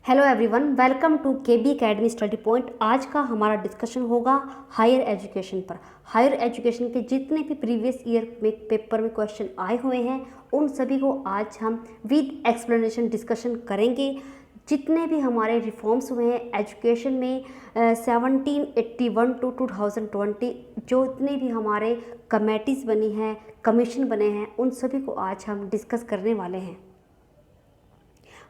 Hello everyone, welcome to KB academy study point. आज का हमारा डिस्कशन होगा हायर एजुकेशन पर। हायर एजुकेशन के जितने भी प्रीवियस ईयर में पेपर में क्वेश्चन आए हुए हैं उन सभी को आज हम विद एक्सप्लेनेशन डिस्कशन करेंगे। जितने भी हमारे रिफॉर्म्स हुए हैं एजुकेशन में 1781 टू 2020, जो इतने भी हमारे कमेटीज़ बनी हैं, कमीशन बने हैं, उन सभी को आज हम डिस्कस करने वाले हैं।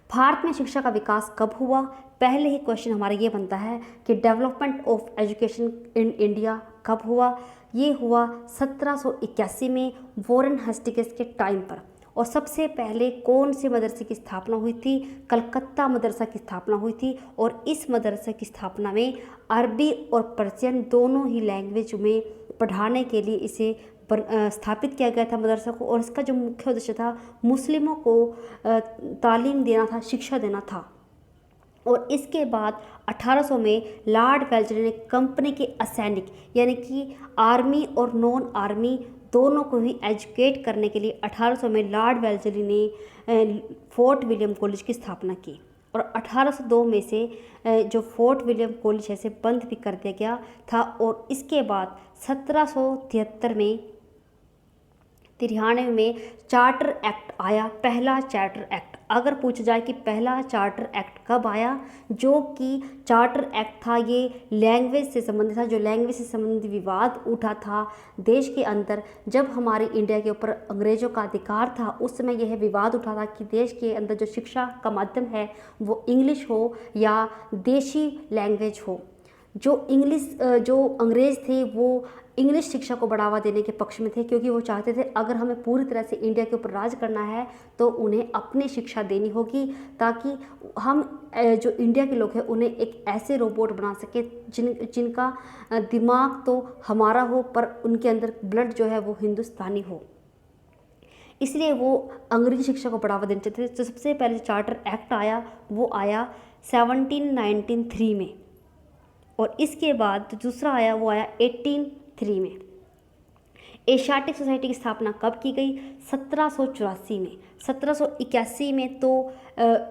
भारत में शिक्षा का विकास कब हुआ? पहले ही क्वेश्चन हमारा ये बनता है कि development of education in India कब हुआ? ये हुआ 1781 में वॉरेन हेस्टिंग्स के टाइम पर। और सबसे पहले कौन से मदरसे की स्थापना हुई थी? कलकत्ता मदरसा की स्थापना हुई थी। और इस मदरसे की स्थापना में अरबी और पर्शियन दोनों ही लैंग्वेज में पढ़ाने के लिए इसे स्थापित किया गया था मदरसा को। और इसका जो मुख्य उद्देश्य था मुस्लिमों को तालीम देना था, शिक्षा देना था। और इसके बाद 1800 में लॉर्ड वेल्लेसली ने कंपनी के असैनिक यानी कि आर्मी और नॉन आर्मी दोनों को ही एजुकेट करने के लिए 1800 में लॉर्ड वेल्लेसली ने फोर्ट विलियम कॉलेज की स्थापना की। और 1802 में से जो फोर्ट विलियम कॉलेज है इसे बंद भी कर दिया गया था। और इसके बाद 1773 में 93 में चार्टर एक्ट आया, पहला चार्टर एक्ट। अगर पूछा जाए कि पहला चार्टर एक्ट कब आया, जो कि चार्टर एक्ट था ये लैंग्वेज से संबंधित था। जो लैंग्वेज से संबंधित विवाद उठा था देश के अंदर, जब हमारे इंडिया के ऊपर अंग्रेज़ों का अधिकार था, उस समय यह विवाद उठा था कि देश के अंदर जो शिक्षा का माध्यम है वो इंग्लिश हो या देशी लैंग्वेज हो। जो अंग्रेज़ थे वो इंग्लिश शिक्षा को बढ़ावा देने के पक्ष में थे, क्योंकि वो चाहते थे अगर हमें पूरी तरह से इंडिया के ऊपर राज करना है तो उन्हें अपनी शिक्षा देनी होगी, ताकि हम जो इंडिया के लोग हैं उन्हें एक ऐसे रोबोट बना सके जिनका दिमाग तो हमारा हो पर उनके अंदर ब्लड जो है वो हिंदुस्तानी हो। इसलिए वो अंग्रेजी शिक्षा को बढ़ावा देना चाहते थे। तो सबसे पहले चार्टर एक्ट आया वो आया 1793 में। और इसके बाद दूसरा आया वो आया 1803 में। एशियाटिक सोसाइटी की स्थापना कब की गई? 1784 में। 1781 में तो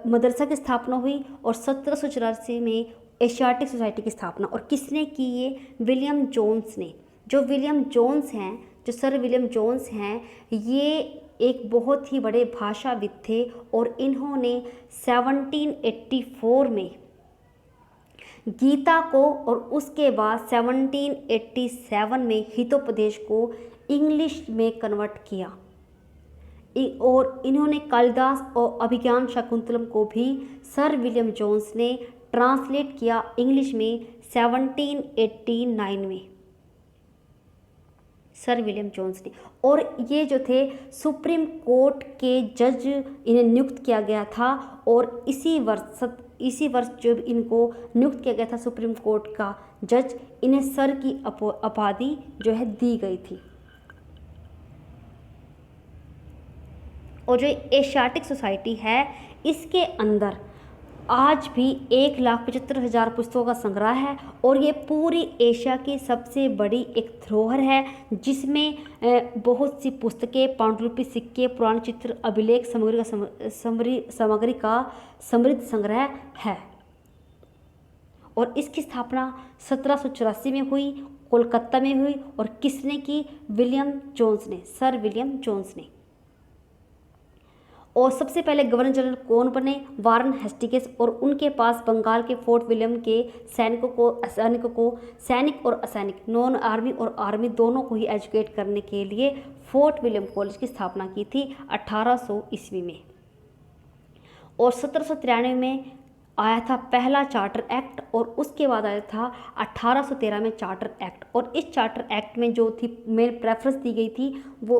मदरसा की स्थापना हुई और 1784 में एशियाटिक सोसाइटी की स्थापना। और किसने की? ये विलियम जोन्स ने। जो विलियम जोन्स हैं, जो सर विलियम जोन्स हैं, ये एक बहुत ही बड़े भाषाविद थे। और इन्होंने 1784 में गीता को और उसके बाद 1787 में हितोपदेश को इंग्लिश में कन्वर्ट किया। और इन्होंने कालिदास और अभिज्ञान शाकुंतलम को भी सर विलियम जोन्स ने ट्रांसलेट किया इंग्लिश में 1789 में, सर विलियम जोन्स ने। और ये जो थे सुप्रीम कोर्ट के जज इन्हें नियुक्त किया गया था। और इसी वर्ष जो इनको नियुक्त किया गया था सुप्रीम कोर्ट का जज, इन्हें सर की उपाधि जो है दी गई थी। और जो एशियाटिक सोसाइटी है इसके अंदर आज भी 1,75,000 पुस्तकों का संग्रह है। और ये पूरी एशिया की सबसे बड़ी एक धरोहर है, जिसमें बहुत सी पुस्तकें, पांडुलिपि, सिक्के, पुराने चित्र, अभिलेख सामग्री का समृद्ध संग्रह है। और इसकी स्थापना 1784 में हुई, कोलकाता में हुई। और किसने की? विलियम जोन्स ने, सर विलियम जोन्स ने। और सबसे पहले गवर्नर जनरल कौन बने? Warren Hastings. और उनके पास बंगाल के फोर्ट विलियम के सैनिक और असैनिक, नॉन आर्मी और आर्मी दोनों को ही एजुकेट करने के लिए फोर्ट विलियम कॉलेज की स्थापना की थी 1800 ईस्वी में। और 1793 में आया था पहला चार्टर एक्ट। और उसके बाद आया था 1813 में चार्टर एक्ट। और इस चार्टर एक्ट में जो थी मेन प्रेफरेंस दी गई थी वो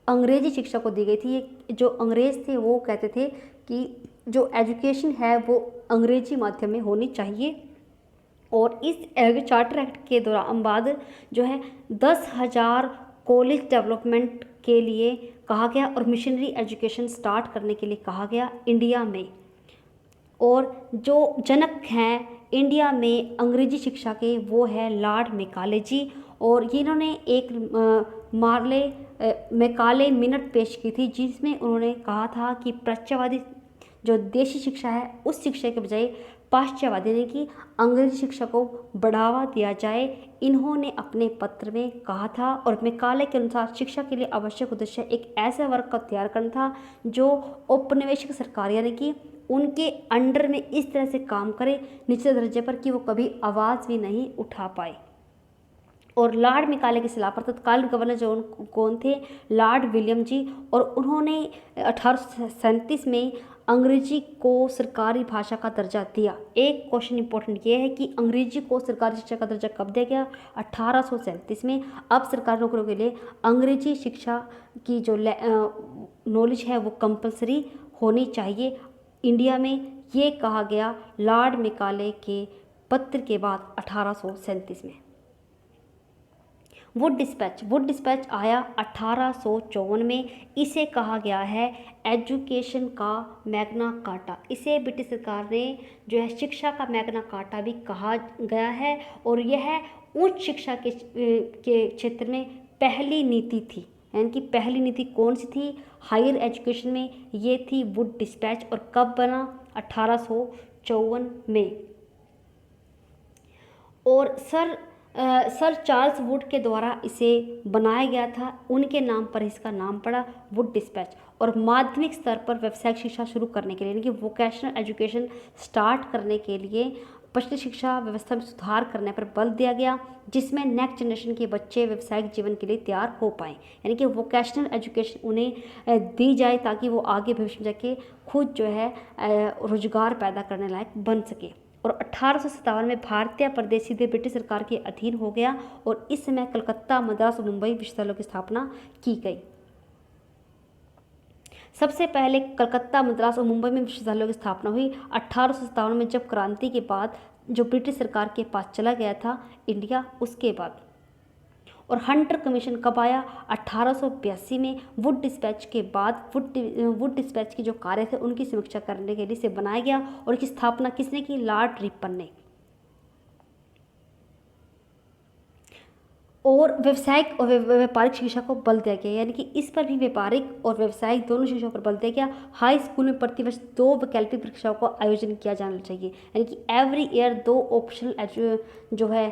अंग्रेजी शिक्षा को दी गई थी। ये जो अंग्रेज़ थे वो कहते थे कि जो एजुकेशन है वो अंग्रेजी माध्यम में होनी चाहिए। और इस चार्टर एक्ट के दौरान बाद जो है 10,000 कॉलेज डेवलपमेंट के लिए कहा गया और मिशनरी एजुकेशन स्टार्ट करने के लिए कहा गया इंडिया में। और जो जनक हैं इंडिया में अंग्रेजी शिक्षा के वो है लॉर्ड मैकाले जी। और इन्होंने एक मैकाले मिनट पेश की थी, जिसमें उन्होंने कहा था कि प्रत्ययवादी जो देशी शिक्षा है उस शिक्षा के बजाय पाश्चात्यवादी यानी कि अंग्रेजी शिक्षा को बढ़ावा दिया जाए, इन्होंने अपने पत्र में कहा था। और मैकाले के अनुसार शिक्षा के लिए आवश्यक उद्देश्य एक ऐसे वर्ग का तैयार करना था जो औपनिवेशिक सरकार यानी कि उनके अंडर में इस तरह से काम करे निचले दर्जे पर कि वो कभी आवाज़ भी नहीं उठा पाए। और लॉर्ड मैकाले के खिलाफ तत्कालीन गवर्नर जो कौन थे, लॉर्ड विलियम जी, और उन्होंने 1837 में अंग्रेजी को सरकारी भाषा का दर्जा दिया। एक क्वेश्चन इंपॉर्टेंट ये है कि अंग्रेजी को सरकारी शिक्षा का दर्जा कब दिया गया? 1837 में। अब सरकारी नौकरियों के लिए अंग्रेजी शिक्षा की जो नॉलेज है वो कंपलसरी होनी चाहिए इंडिया में, ये कहा गया लॉर्ड मैकाले के पत्र के बाद 1837 में। वुड डिस्पैच आया 1854 में। इसे कहा गया है एजुकेशन का मैग्ना कार्टा। इसे ब्रिटिश सरकार ने जो है शिक्षा का मैग्ना कार्टा भी कहा गया है। और यह उच्च शिक्षा के क्षेत्र में पहली नीति थी। यानी कि पहली नीति कौन सी थी हायर एजुकेशन में? ये थी वुड डिस्पैच। और कब बना? 1854 में। और सर चार्ल्स वुड के द्वारा इसे बनाया गया था, उनके नाम पर इसका नाम पड़ा वुड डिस्पैच। और माध्यमिक स्तर पर व्यावसायिक शिक्षा शुरू करने के लिए यानी कि वोकेशनल एजुकेशन स्टार्ट करने के लिए पछली शिक्षा व्यवस्था में सुधार करने पर बल दिया गया, जिसमें नेक्स्ट जनरेशन के बच्चे व्यावसायिक जीवन के लिए तैयार हो पाएँ। यानी कि वोकेशनल एजुकेशन उन्हें दी जाए ताकि वो आगे भविष्य में जाके खुद जो है रोजगार पैदा करने लायक बन सके। और 1857 में भारतीय प्रदेश सीधे ब्रिटिश सरकार के अधीन हो गया और इस समय कलकत्ता, मद्रास और मुंबई विश्वविद्यालयों की स्थापना की गई। सबसे पहले कलकत्ता, मद्रास और मुंबई में विश्वविद्यालयों की स्थापना हुई 1857 में, जब क्रांति के बाद जो ब्रिटिश सरकार के पास चला गया था इंडिया, उसके बाद। और हंटर कमीशन कब आया? 1882 में। वुड डिस्पैच के बाद वुड डिस्पैच के जो कार्य थे उनकी समीक्षा करने के लिए इसे बनाया गया। और इसकी स्थापना किसने की? लॉर्ड रिपन ने। और व्यावसायिक और व्यापारिक शिक्षा को बल दिया गया, यानी कि इस पर भी व्यापारिक और व्यावसायिक दोनों शिक्षाओं पर बल दिया गया। हाई स्कूल में प्रतिवर्ष 2 वैकल्पिक परीक्षाओं का आयोजन किया जाना चाहिए, यानी कि एवरी ईयर 2 ऑप्शनल जो है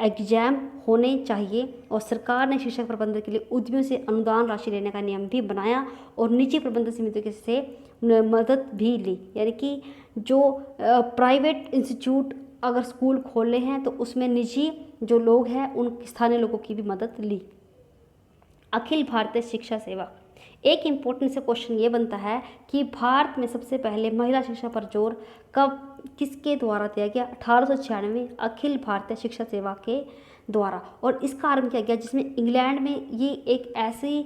एग्जाम होने चाहिए। और सरकार ने शिक्षा प्रबंधन के लिए उद्यमियों से अनुदान राशि लेने का नियम भी बनाया और निजी प्रबंधन समितियों से मदद भी ली, यानी कि जो प्राइवेट इंस्टीट्यूट अगर स्कूल खोले हैं तो उसमें निजी जो लोग हैं उन स्थानीय लोगों की भी मदद ली। अखिल भारतीय शिक्षा सेवा। एक इम्पोर्टेंट से क्वेश्चन ये बनता है कि भारत में सबसे पहले महिला शिक्षा पर जोर कब किसके द्वारा दिया गया? 1896 में अखिल भारतीय शिक्षा सेवा के द्वारा। और इसका आरंभ किया गया जिसमें इंग्लैंड में ये एक ऐसी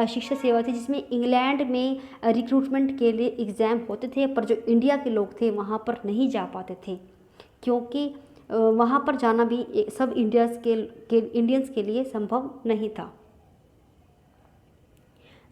शिक्षा सेवा थी जिसमें इंग्लैंड में रिक्रूटमेंट के लिए एग्ज़ाम होते थे, पर जो इंडिया के लोग थे वहाँ पर नहीं जा पाते थे, क्योंकि वहाँ पर जाना भी सब इंडियंस के लिए संभव नहीं था।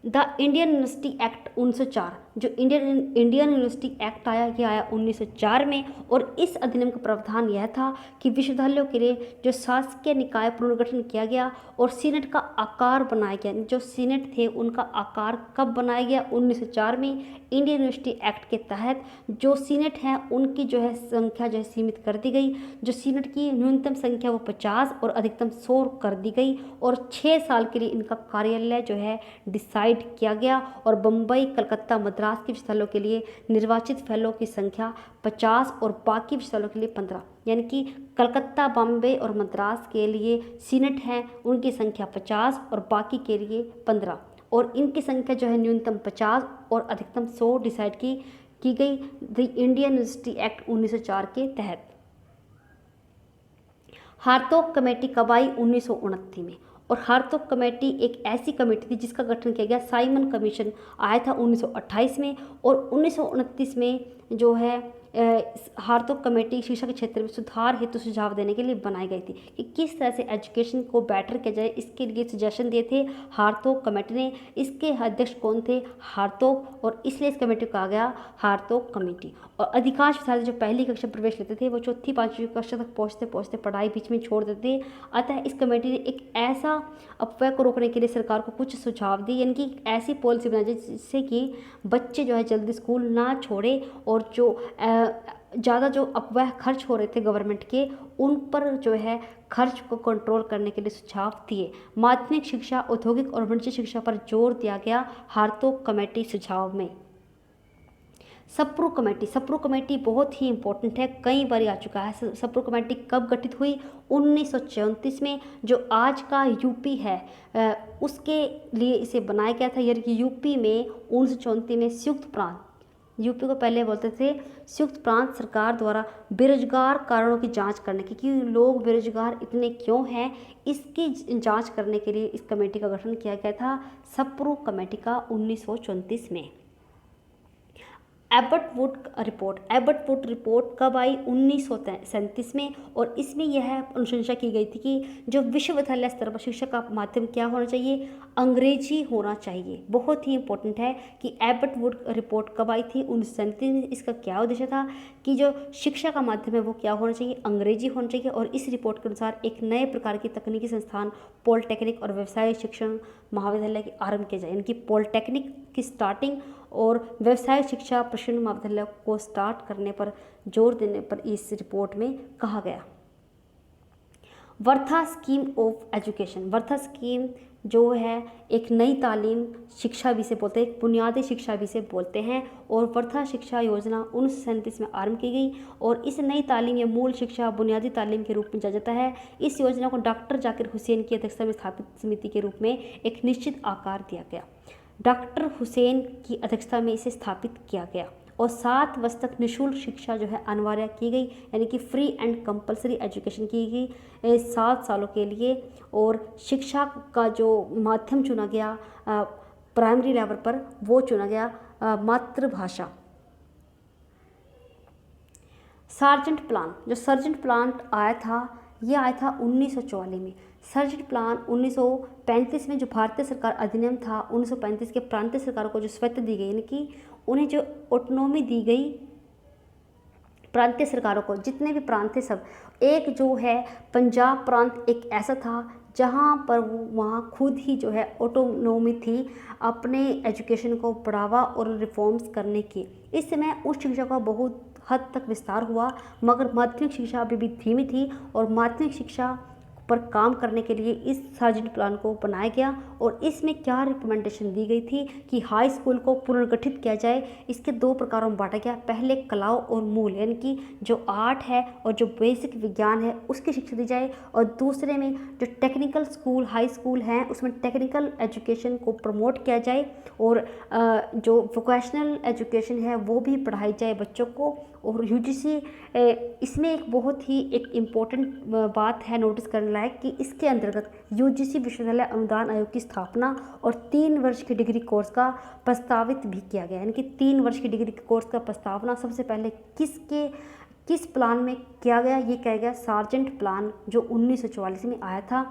द इंडियन यूनिवर्सिटी एक्ट 1904, जो इंडियन यूनिवर्सिटी एक्ट आया, ये आया 1904 में। और इस अधिनियम का प्रावधान यह था कि विश्वविद्यालयों के लिए जो शासकीय निकाय पुनर्गठन किया गया और सीनेट का आकार बनाया गया। जो सीनेट थे उनका आकार कब बनाया गया? 1904 में। इंडियन यूनिवर्सिटी एक्ट के तहत जो सीनेट हैं उनकी जो है संख्या जो है सीमित कर दी गई। जो सीनेट की न्यूनतम संख्या वो 50 और अधिकतम 100 कर दी गई। और 6 साल के लिए इनका कार्यालय जो है डिसाइड किया गया। और बम्बई, कलकत्ता, मद्रास के विश्वविद्यालयों के लिए निर्वाचित फेलो की संख्या 50 और बाकी विश्वविद्यालयों के लिए 15, यानी कि कलकत्ता, बॉम्बे और मद्रास के लिए सीनेट हैं उनकी संख्या 50 और बाकी के लिए 15। और इनकी संख्या जो है न्यूनतम 50 और अधिकतम 100 डिसाइड की गई द इंडियन यूनिवर्सिटी एक्ट 1904 के तहत। हारतोक कमेटी कब आई? 1929 में। और हारतोक कमेटी एक ऐसी कमेटी थी जिसका गठन किया गया, साइमन कमीशन आया था 1928 में। और 1929 में जो है हारतोक कमेटी शिक्षा के क्षेत्र में सुधार हेतु सुझाव देने के लिए बनाई गई थी कि किस तरह से एजुकेशन को बेटर किया जाए। इसके लिए सजेशन दिए थे हारतोक कमेटी ने। इसके अध्यक्ष कौन थे? हारतोक, और इसलिए इस कमेटी को कहा गया हारतोक कमेटी। और अधिकांश विद्यार्थी जो पहली कक्षा प्रवेश लेते थे वो चौथी पाँचवीं कक्षा तक पहुँचते पहुँचते पढ़ाई बीच में छोड़ देते। अतः इस कमेटी ने एक ऐसा अफवाह को रोकने के लिए सरकार को कुछ सुझाव दिए, यानी कि ऐसी पॉलिसी बनाई जाए जिससे कि बच्चे जो है जल्दी स्कूल ना छोड़े और जो ज़्यादा जो अफवाह खर्च हो रहे थे गवर्नमेंट के, उन पर जो है खर्च को कंट्रोल करने के लिए सुझाव दिए। माध्यमिक शिक्षा, औद्योगिक और वाणिज्य शिक्षा पर जोर दिया गया हारतोक कमेटी सुझाव में। सप्रू कमेटी बहुत ही इंपॉर्टेंट है, कई बार आ चुका है। सप्रू कमेटी कब गठित हुई? 1934 में। जो आज का यूपी है उसके लिए इसे बनाया गया था, यानी कि यूपी में 1934 में संयुक्त प्रांत, यूपी को पहले बोलते थे संयुक्त प्रांत सरकार द्वारा बेरोजगार कारणों की जांच करने की, कि लोग बेरोजगार इतने क्यों हैं, इसकी जांच करने के लिए इस कमेटी का गठन किया गया था, सप्रू कमेटी का 1934 में। एबटवुड रिपोर्ट कब आई? 1937 में। और इसमें यह अनुशंसा की गई थी कि जो विश्वविद्यालय स्तर पर शिक्षा का माध्यम क्या होना चाहिए? अंग्रेजी होना चाहिए। बहुत ही इंपॉर्टेंट है कि एबटवुड रिपोर्ट कब आई थी? 1937 में। इसका क्या उद्देश्य था कि जो शिक्षा का माध्यम है वो क्या होना चाहिए? अंग्रेजी होना चाहिए। और इस रिपोर्ट के अनुसार एक नए प्रकार की तकनीकी संस्थान पॉलिटेक्निक और व्यवसाय शिक्षण महाविद्यालय के आरंभ किया जाए, यानी कि पॉलिटेक्निक की स्टार्टिंग और व्यवसाय शिक्षा प्रशिक्षण महाविद्यालय को स्टार्ट करने पर जोर देने पर इस रिपोर्ट में कहा गया। वर्था स्कीम ऑफ एजुकेशन, वर्था स्कीम जो है एक नई तालीम शिक्षा भी से बोलते हैं, एक बुनियादी शिक्षा भी से बोलते हैं। और वर्था शिक्षा योजना 1937 में आरंभ की गई और इस नई तालीम या मूल शिक्षा बुनियादी तालीम के रूप में जाना जाता है। इस योजना को डॉक्टर जाकिर हुसैन की अध्यक्षता में स्थापित समिति के रूप में एक निश्चित आकार दिया गया। डॉक्टर हुसैन की अध्यक्षता में इसे स्थापित किया गया और 7 वर्ष तक निःशुल्क शिक्षा जो है अनिवार्य की गई, यानी कि फ्री एंड कंपलसरी एजुकेशन की गई 7 सालों के लिए। और शिक्षा का जो माध्यम चुना गया प्राइमरी लेवल पर वो चुना गया मातृभाषा। सार्जेंट प्लान, जो सर्जेंट प्लान आया था ये आया था 1944 में। सर्जेंट प्लान 1935 में जो भारतीय सरकार अधिनियम था 1935 के प्रांतीय सरकारों को जो स्वायत्त दी गई, यानी कि उन्हें जो ऑटोनॉमी दी गई प्रांतीय सरकारों को, जितने भी प्रांत थे सब। एक जो है पंजाब प्रांत एक ऐसा था जहाँ पर वहाँ खुद ही जो है ऑटोनॉमी थी अपने एजुकेशन को बढ़ावा और रिफॉर्म्स करने की। इस समय उच्च शिक्षा का बहुत हद तक विस्तार हुआ, मगर माध्यमिक शिक्षा अभी भी धीमी थी और माध्यमिक शिक्षा पर काम करने के लिए इस सर्जेंट प्लान को बनाया गया। और इसमें क्या रिकमेंडेशन दी गई थी कि हाई स्कूल को पुनर्गठित किया जाए। इसके 2 प्रकारों में बांटा गया, पहले कलाओं और मूल, यानी कि जो आर्ट है और जो बेसिक विज्ञान है उसकी शिक्षा दी जाए, और दूसरे में जो टेक्निकल स्कूल हाई स्कूल हैं उसमें टेक्निकल एजुकेशन को प्रमोट किया जाए और जो वोकेशनल एजुकेशन है वो भी पढ़ाई जाए बच्चों को। और यूजीसी इसमें एक बहुत ही एक इम्पोर्टेंट बात है नोटिस करने लायक कि इसके अंतर्गत यूजीसी विश्वविद्यालय अनुदान आयोग की स्थापना और 3 वर्ष की डिग्री कोर्स का प्रस्तावित भी किया गया, यानी कि 3 वर्ष की डिग्री कोर्स का प्रस्तावना सबसे पहले किस प्लान में किया गया? ये किया गया सार्जेंट प्लान जो 1944 में आया था।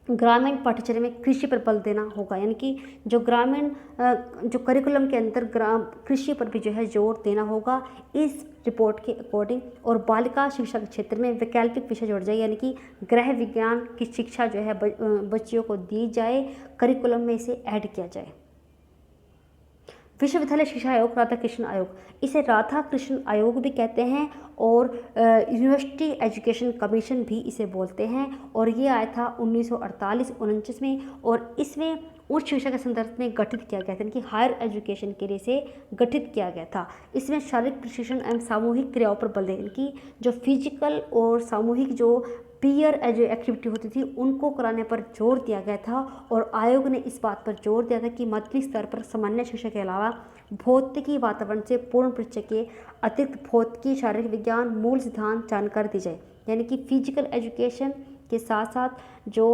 ग्रामीण पाठ्यचर्या में कृषि पर बल देना होगा, यानी कि जो ग्रामीण जो करिकुलम के अंदर कृषि पर भी जो है जोर देना होगा इस रिपोर्ट के अकॉर्डिंग। और बालिका शिक्षा के क्षेत्र में वैकल्पिक विषय जोड़ जाए, यानी कि गृह विज्ञान की शिक्षा जो है बच्चियों को दी जाए, करिकुलम में इसे ऐड किया जाए। विश्वविद्यालय शिक्षा आयोग, राधा कृष्ण आयोग, इसे राधा कृष्ण आयोग भी कहते हैं और यूनिवर्सिटी एजुकेशन कमीशन भी इसे बोलते हैं। और ये आया था 1948-49 में और इसमें उच्च शिक्षा के संदर्भ में गठित किया गया था, यानी कि हायर एजुकेशन के लिए इसे गठित किया गया था। इसमें शारीरिक प्रशिक्षण एवं सामूहिक क्रियाओं पर बल देने की, जो फिजिकल और सामूहिक जो पीयर एक्टिविटी होती थी उनको कराने पर जोर दिया गया था। और आयोग ने इस बात पर जोर दिया था कि माध्यमिक स्तर पर सामान्य शिक्षा के अलावा भौतिकी वातावरण से पूर्ण परिचय के अतिरिक्त भौतिकी, शारीरिक विज्ञान, मूल सिद्धांत जानकारी दी जाए, यानी कि फिजिकल एजुकेशन के साथ साथ जो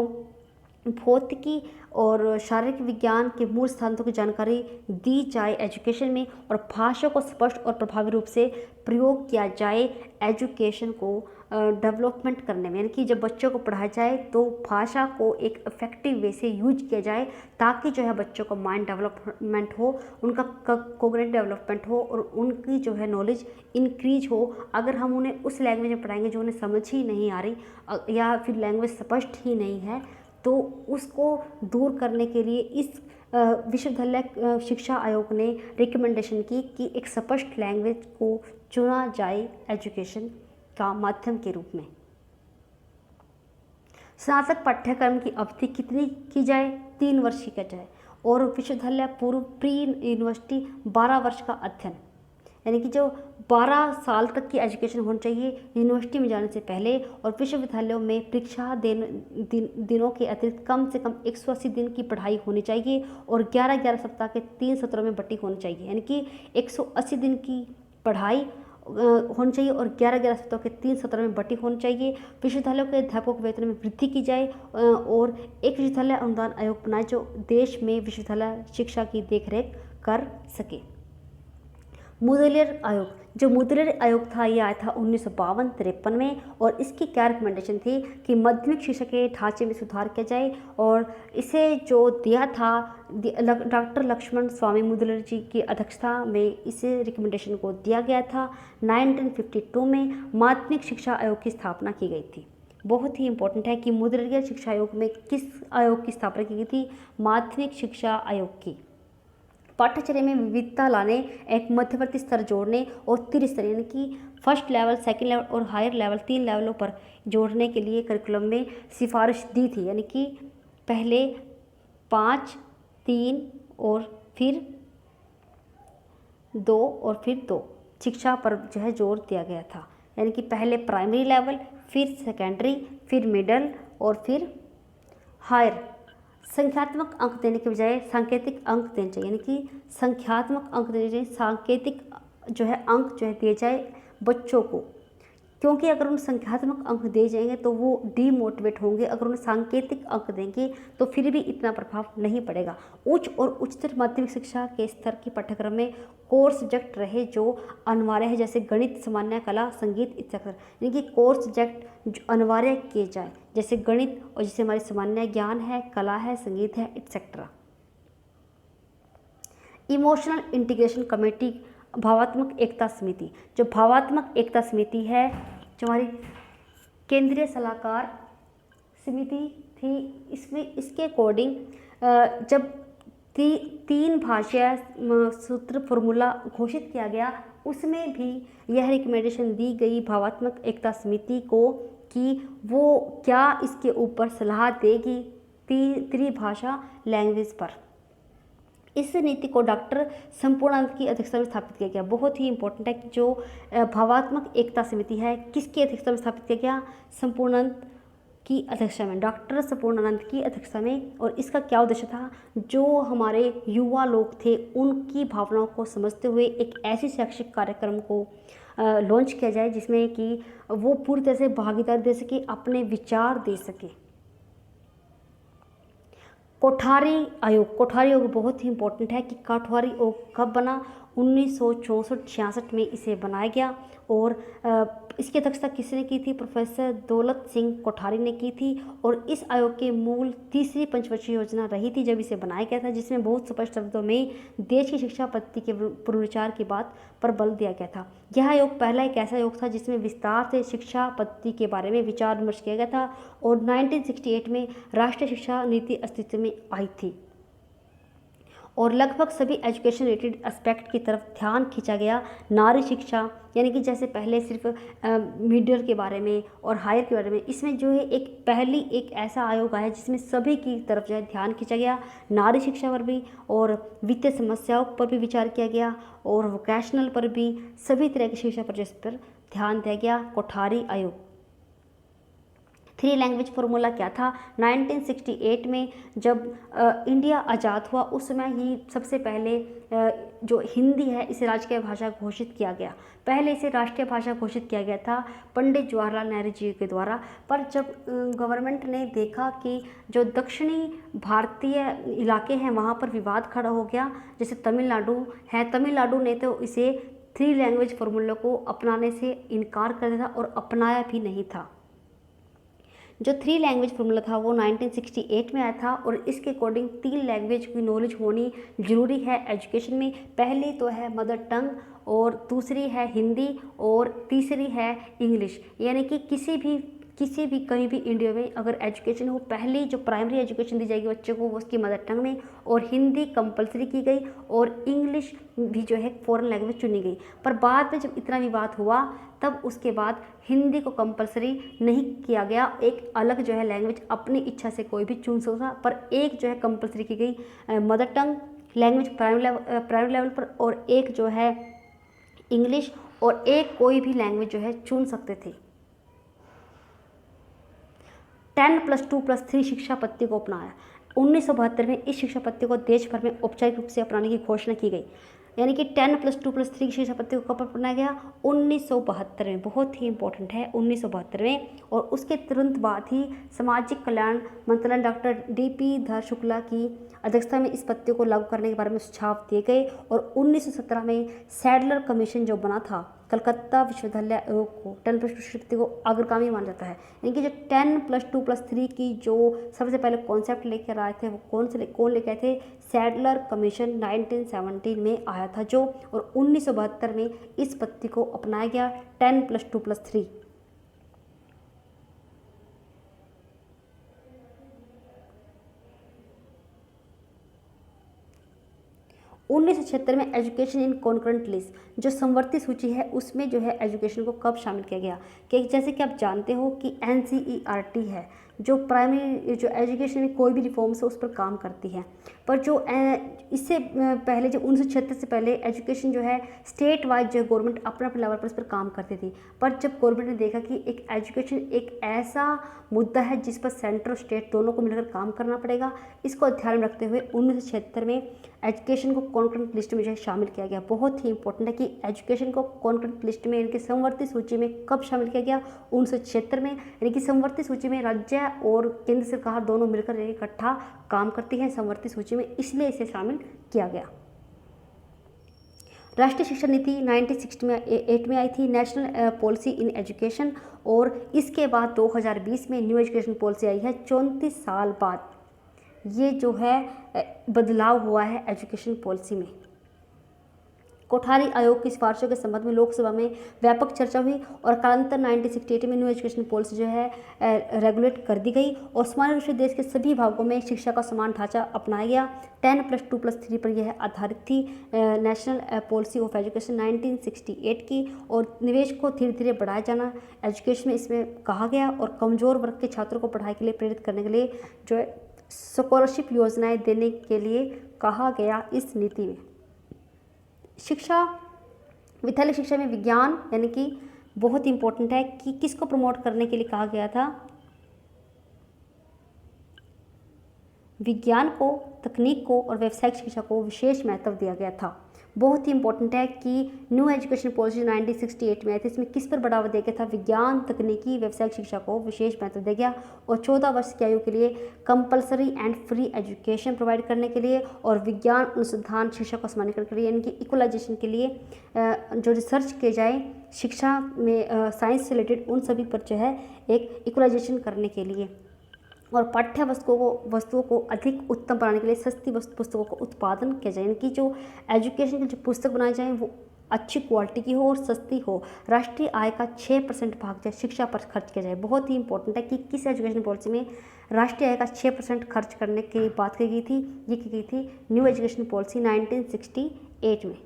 भौतिकी और शारीरिक विज्ञान के मूल सिद्धांतों की जानकारी दी जाए एजुकेशन में, और भाषा को स्पष्ट और प्रभावी रूप से प्रयोग किया जाए एजुकेशन को डेवलपमेंट करने में। यानी कि जब बच्चों को पढ़ाया जाए तो भाषा को एक इफेक्टिव वे से यूज किया जाए, ताकि जो है बच्चों को माइंड डेवलपमेंट हो, उनका कोग्निटिव डेवलपमेंट हो और उनकी जो है नॉलेज इंक्रीज हो। अगर हम उन्हें उस लैंग्वेज में पढ़ाएंगे जो उन्हें समझ ही नहीं आ रही या फिर लैंग्वेज स्पष्ट ही नहीं है, तो उसको दूर करने के लिए इस विश्वविद्यालय शिक्षा आयोग ने रिकमेंडेशन की कि एक स्पष्ट लैंग्वेज को चुना जाए एजुकेशन का माध्यम के रूप में। स्नातक पाठ्यक्रम की अवधि कितनी की जाए? 3 वर्ष की जाए, और विश्वविद्यालय पूर्व प्री यूनिवर्सिटी 12 वर्ष का अध्ययन, यानी कि जो 12 साल तक की एजुकेशन होनी चाहिए यूनिवर्सिटी में जाने से पहले, और विश्वविद्यालयों में परीक्षा दिनों के अतिरिक्त कम से कम 180 दिन की पढ़ाई होनी चाहिए, और 11-11 सप्ताह के 3 सत्रों में बटी होनी चाहिए। यानी कि 180 दिन की पढ़ाई होनी चाहिए और 11-11 सप्ताह के 3 सत्रों में बटी होनी चाहिए। विश्वविद्यालयों के अध्यापकों के वेतन में वृद्धि की जाए, और एक विश्वविद्यालय अनुदान आयोग बनाए जो देश में विश्वविद्यालय शिक्षा की देखरेख कर सके। मुदलियर आयोग, जो मुदलियर आयोग था ये आया था 1952-53 में, और इसकी क्या रिकमेंडेशन थी कि माध्यमिक शिक्षा के ढांचे में सुधार किया जाए, और इसे जो दिया था डॉक्टर लक्ष्मण स्वामी मुदलियर जी की अध्यक्षता में इसे रिकमेंडेशन को दिया गया था। 1952 में माध्यमिक शिक्षा आयोग की स्थापना की गई थी। बहुत ही इंपॉर्टेंट है कि मुदलियर शिक्षा आयोग में किस आयोग की स्थापना की गई थी? माध्यमिक शिक्षा आयोग की। पाठ्यचर्या में विविधता लाने, एक मध्यवर्ती स्तर जोड़ने और त्रिस्तरीय यानी कि फर्स्ट लेवल, सेकंड लेवल और हायर लेवल 3 लेवलों पर जोड़ने के लिए करिकुलम में सिफारिश दी थी। यानी कि पहले 5, 3 और फिर 2 और फिर 2 शिक्षा पर जो है जोर दिया गया था। यानी कि पहले प्राइमरी लेवल, फिर सेकेंडरी, फिर मिडल और फिर हायर। संख्यात्मक अंक देने के बजाय सांकेतिक अंक देने चाहिए, यानी कि संख्यात्मक अंक देने चाहिए, सांकेतिक जो है अंक जो है दिए जाए बच्चों को, क्योंकि अगर उन्हें संख्यात्मक अंक दिए जाएंगे तो वो डीमोटिवेट होंगे। अगर उन्हें सांकेतिक अंक देंगे तो फिर भी इतना प्रभाव नहीं पड़ेगा। उच्च और उच्चतर माध्यमिक शिक्षा के स्तर की पाठ्यक्रम में कोर सब्जेक्ट रहे जो अनिवार्य है, जैसे गणित, सामान्य, कला, संगीत इत्यादि, यानी कि कोर सब्जेक्ट जो अनिवार्य किए जाए, जैसे गणित और जैसे हमारी सामान्य ज्ञान है, कला है, संगीत है एक्सेट्रा। इमोशनल इंटीग्रेशन कमेटी, भावात्मक एकता समिति, जो भावात्मक एकता समिति है जो हमारी केंद्रीय सलाहकार समिति थी, इसमें इसके अकॉर्डिंग जब 3 भाषा सूत्र फॉर्मूला घोषित किया गया, उसमें भी यह रिकमेंडेशन दी गई भावात्मक एकता समिति को कि वो क्या इसके ऊपर सलाह देगी त्रिभाषा लैंग्वेज पर। इस नीति को डॉक्टर संपूर्णानंद की अध्यक्षता में स्थापित किया गया। बहुत ही इंपॉर्टेंट है कि जो भावात्मक एकता समिति है किसकी अध्यक्षता में स्थापित किया गया? संपूर्णानंद की अध्यक्षता में, डॉक्टर संपूर्णानंद की अध्यक्षता में। और इसका क्या उद्देश्य था? जो हमारे युवा लोग थे उनकी भावनाओं को समझते हुए एक ऐसी शैक्षिक कार्यक्रम को लॉन्च किया जाए जिसमें कि वो पूरी तरह से भागीदारी दे सके, अपने विचार दे सके। कोठारी आयोग, कोठारी आयोग बहुत ही इंपॉर्टेंट है कि कोठारी आयोग कब बना? 1964-66 में इसे बनाया गया, और इसकी अध्यक्षता किसने की थी? प्रोफेसर दौलत सिंह कोठारी ने की थी। और इस आयोग के मूल तीसरी पंचवर्षीय योजना रही थी जब इसे बनाया गया था, जिसमें बहुत स्पष्ट शब्दों में देश की शिक्षा पद्धति के पुनर्विचार की बात पर बल दिया गया था। यह आयोग पहला एक ऐसा आयोग था जिसमें विस्तार से शिक्षा पद्धति के बारे में विचार विमर्श किया गया था, और 1968 में राष्ट्रीय शिक्षा नीति अस्तित्व में आई थी, और लगभग सभी एजुकेशन रिलेटेड एस्पेक्ट की तरफ ध्यान खींचा गया। नारी शिक्षा, यानी कि जैसे पहले सिर्फ मिडिल के बारे में और हायर के बारे में, इसमें जो है एक ऐसा आयोग आया जिसमें सभी की तरफ जो है ध्यान खींचा गया। नारी शिक्षा पर भी और वित्तीय समस्याओं पर भी विचार किया गया, और वोकेशनल पर भी, सभी तरह की शिक्षा पर जिस पर ध्यान दिया गया। कोठारी आयोग थ्री लैंग्वेज फार्मूला क्या था? 1968 में जब इंडिया आज़ाद हुआ उस समय ही सबसे पहले जो हिंदी है इसे राजकीय भाषा घोषित किया गया। पहले इसे राष्ट्रीय भाषा घोषित किया गया था पंडित जवाहरलाल नेहरू जी के द्वारा। पर जब गवर्नमेंट ने देखा कि जो दक्षिणी भारतीय इलाके हैं वहाँ पर विवाद खड़ा हो गया, जैसे तमिलनाडु है, तमिलनाडु ने तो इसे थ्री लैंग्वेज फार्मूला को अपनाने से इनकार कर दिया था और अपनाया भी नहीं था। जो थ्री लैंग्वेज फार्मूला था वो 1968 में आया था और इसके अकॉर्डिंग तीन लैंग्वेज की नॉलेज होनी ज़रूरी है एजुकेशन में। पहली तो है मदर टंग और दूसरी है हिंदी और तीसरी है इंग्लिश। यानी कि किसी भी कहीं भी इंडिया में अगर एजुकेशन हो, पहली जो प्राइमरी एजुकेशन दी जाएगी बच्चे को वो उसकी मदर टंग में, और हिंदी कंपलसरी की गई और इंग्लिश भी जो है फॉरेन लैंग्वेज चुनी गई। पर बाद में जब इतना विवाद हुआ तब उसके बाद हिंदी को कंपलसरी नहीं किया गया, एक अलग जो है लैंग्वेज अपनी इच्छा से कोई भी चुन सकता, पर एक जो है कंपलसरी की गई mother tongue language primary level पर, और एक जो है इंग्लिश, और एक कोई भी लैंग्वेज जो है चुन सकते थे। 10+2+3 शिक्षा पद्धति को अपनाया। 1972 में इस शिक्षा पद्धति को देश भर में औपचारिक रूप से अपनाने की घोषणा की गई। यानी कि 10+2+3 की शिक्षा पद्धति को कब अपनाया गया? 1972 में। बहुत ही इंपॉर्टेंट है, 1972 में। और उसके तुरंत बाद ही सामाजिक कल्याण मंत्रालय डॉक्टर DP धर शुक्ला की अध्यक्षता में इस पद्धति को लागू करने के बारे में सुझाव दिए गए और 1917 में सैडलर कमीशन जो बना था कलकत्ता विश्वविद्यालय आयोग को 10+2 शिक्षा पद्धति को अग्रगामी माना जाता है। यानी कि जो 10+2+3 की जो सबसे पहले कॉन्सेप्ट लेकर आए थे वो कौन लेकर आए थे? सैडलर कमीशन 1917 में आया था जो, और 1972 में इस पद्धति को अपनाया गया 10+2+3। 1976 में एजुकेशन इन कॉन्करेंट लिस्ट जो संवर्ती सूची है उसमें जो है एजुकेशन को कब शामिल किया गया? कि जैसे कि आप जानते हो कि NCERT है जो प्राइमरी जो एजुकेशन में कोई भी रिफॉर्म्स है उस पर काम करती है। पर जो इससे पहले जो 1976 से पहले एजुकेशन जो है स्टेट वाइज जो गवर्नमेंट अपने अपने लेवल पर इस पर काम करती थी। पर जब गवर्नमेंट ने देखा कि एक एजुकेशन एक ऐसा मुद्दा है जिस पर सेंटर और स्टेट दोनों को मिलकर काम करना पड़ेगा, इसको ध्यान में रखते हुए 1976 में एजुकेशन को कॉन्करेंट लिस्ट में जो है शामिल किया गया। बहुत ही इंपॉर्टेंट है कि एजुकेशन को कॉन्करेंट लिस्ट में यानी कि समवर्ती सूची में कब शामिल किया गया? 1976 में। यानी कि समवर्ती सूची में राज्य और केंद्र सरकार दोनों मिलकर इकट्ठा काम करती है समवर्ती सूची में, इसलिए इसे शामिल किया गया। राष्ट्रीय शिक्षा नीति 1968 में आई थी, नेशनल पॉलिसी इन एजुकेशन, और इसके बाद 2020 में न्यू एजुकेशन पॉलिसी आई है। 34 साल बाद ये जो है बदलाव हुआ है एजुकेशन पॉलिसी में। कोठारी आयोग की सिफारिशों के संबंध में लोकसभा में व्यापक चर्चा हुई और कालांतर 1968 में न्यू एजुकेशन पॉलिसी जो है रेगुलेट कर दी गई और सामान्य रूप से देश के सभी भागों में शिक्षा का समान ढांचा अपनाया गया। 10+2+3 पर यह आधारित थी नेशनल पॉलिसी ऑफ एजुकेशन 1968 की, और निवेश को धीरे धीरे बढ़ाया जाना एजुकेशन में इसमें कहा गया, और कमज़ोर वर्ग के छात्रों को पढ़ाई के लिए प्रेरित करने के लिए जो है स्कॉलरशिप योजनाएं देने के लिए कहा गया इस नीति में। शिक्षा विद्यालय शिक्षा में विज्ञान यानी कि बहुत इंपॉर्टेंट है कि किसको प्रमोट करने के लिए कहा गया था? विज्ञान को, तकनीक को और व्यावसायिक शिक्षा को विशेष महत्व दिया गया था। बहुत ही इंपॉर्टेंट है कि न्यू एजुकेशन पॉलिसी 1968 में आई थी, इसमें किस पर बढ़ावा दिया गया था? विज्ञान, तकनीकी, व्यावसायिक शिक्षा को विशेष महत्व दिया गया, और 14 वर्ष की आयु के लिए compulsory and free education provide करने के लिए, और विज्ञान अनुसंधान शिक्षा को सम्मानित करने के लिए यानी कि इक्वलाइजेशन के लिए जो रिसर्च किए जाए शिक्षा में साइंस से रिलेटेड उन सभी पर जो है एक इक्वलाइजेशन करने के लिए, और पाठ्य वस्तुओं को अधिक उत्तम बनाने के लिए सस्ती पुस्तकों का उत्पादन किया जाए, यानी कि जो एजुकेशन की जो पुस्तक बनाई जाए वो अच्छी क्वालिटी की हो और सस्ती हो। राष्ट्रीय आय का 6% भाग जो शिक्षा पर खर्च किया जाए। बहुत ही इंपॉर्टेंट है कि किस एजुकेशन पॉलिसी में राष्ट्रीय आय का 6% खर्च करने की बात की गई थी? ये की गई थी न्यू एजुकेशन पॉलिसी 1968 में।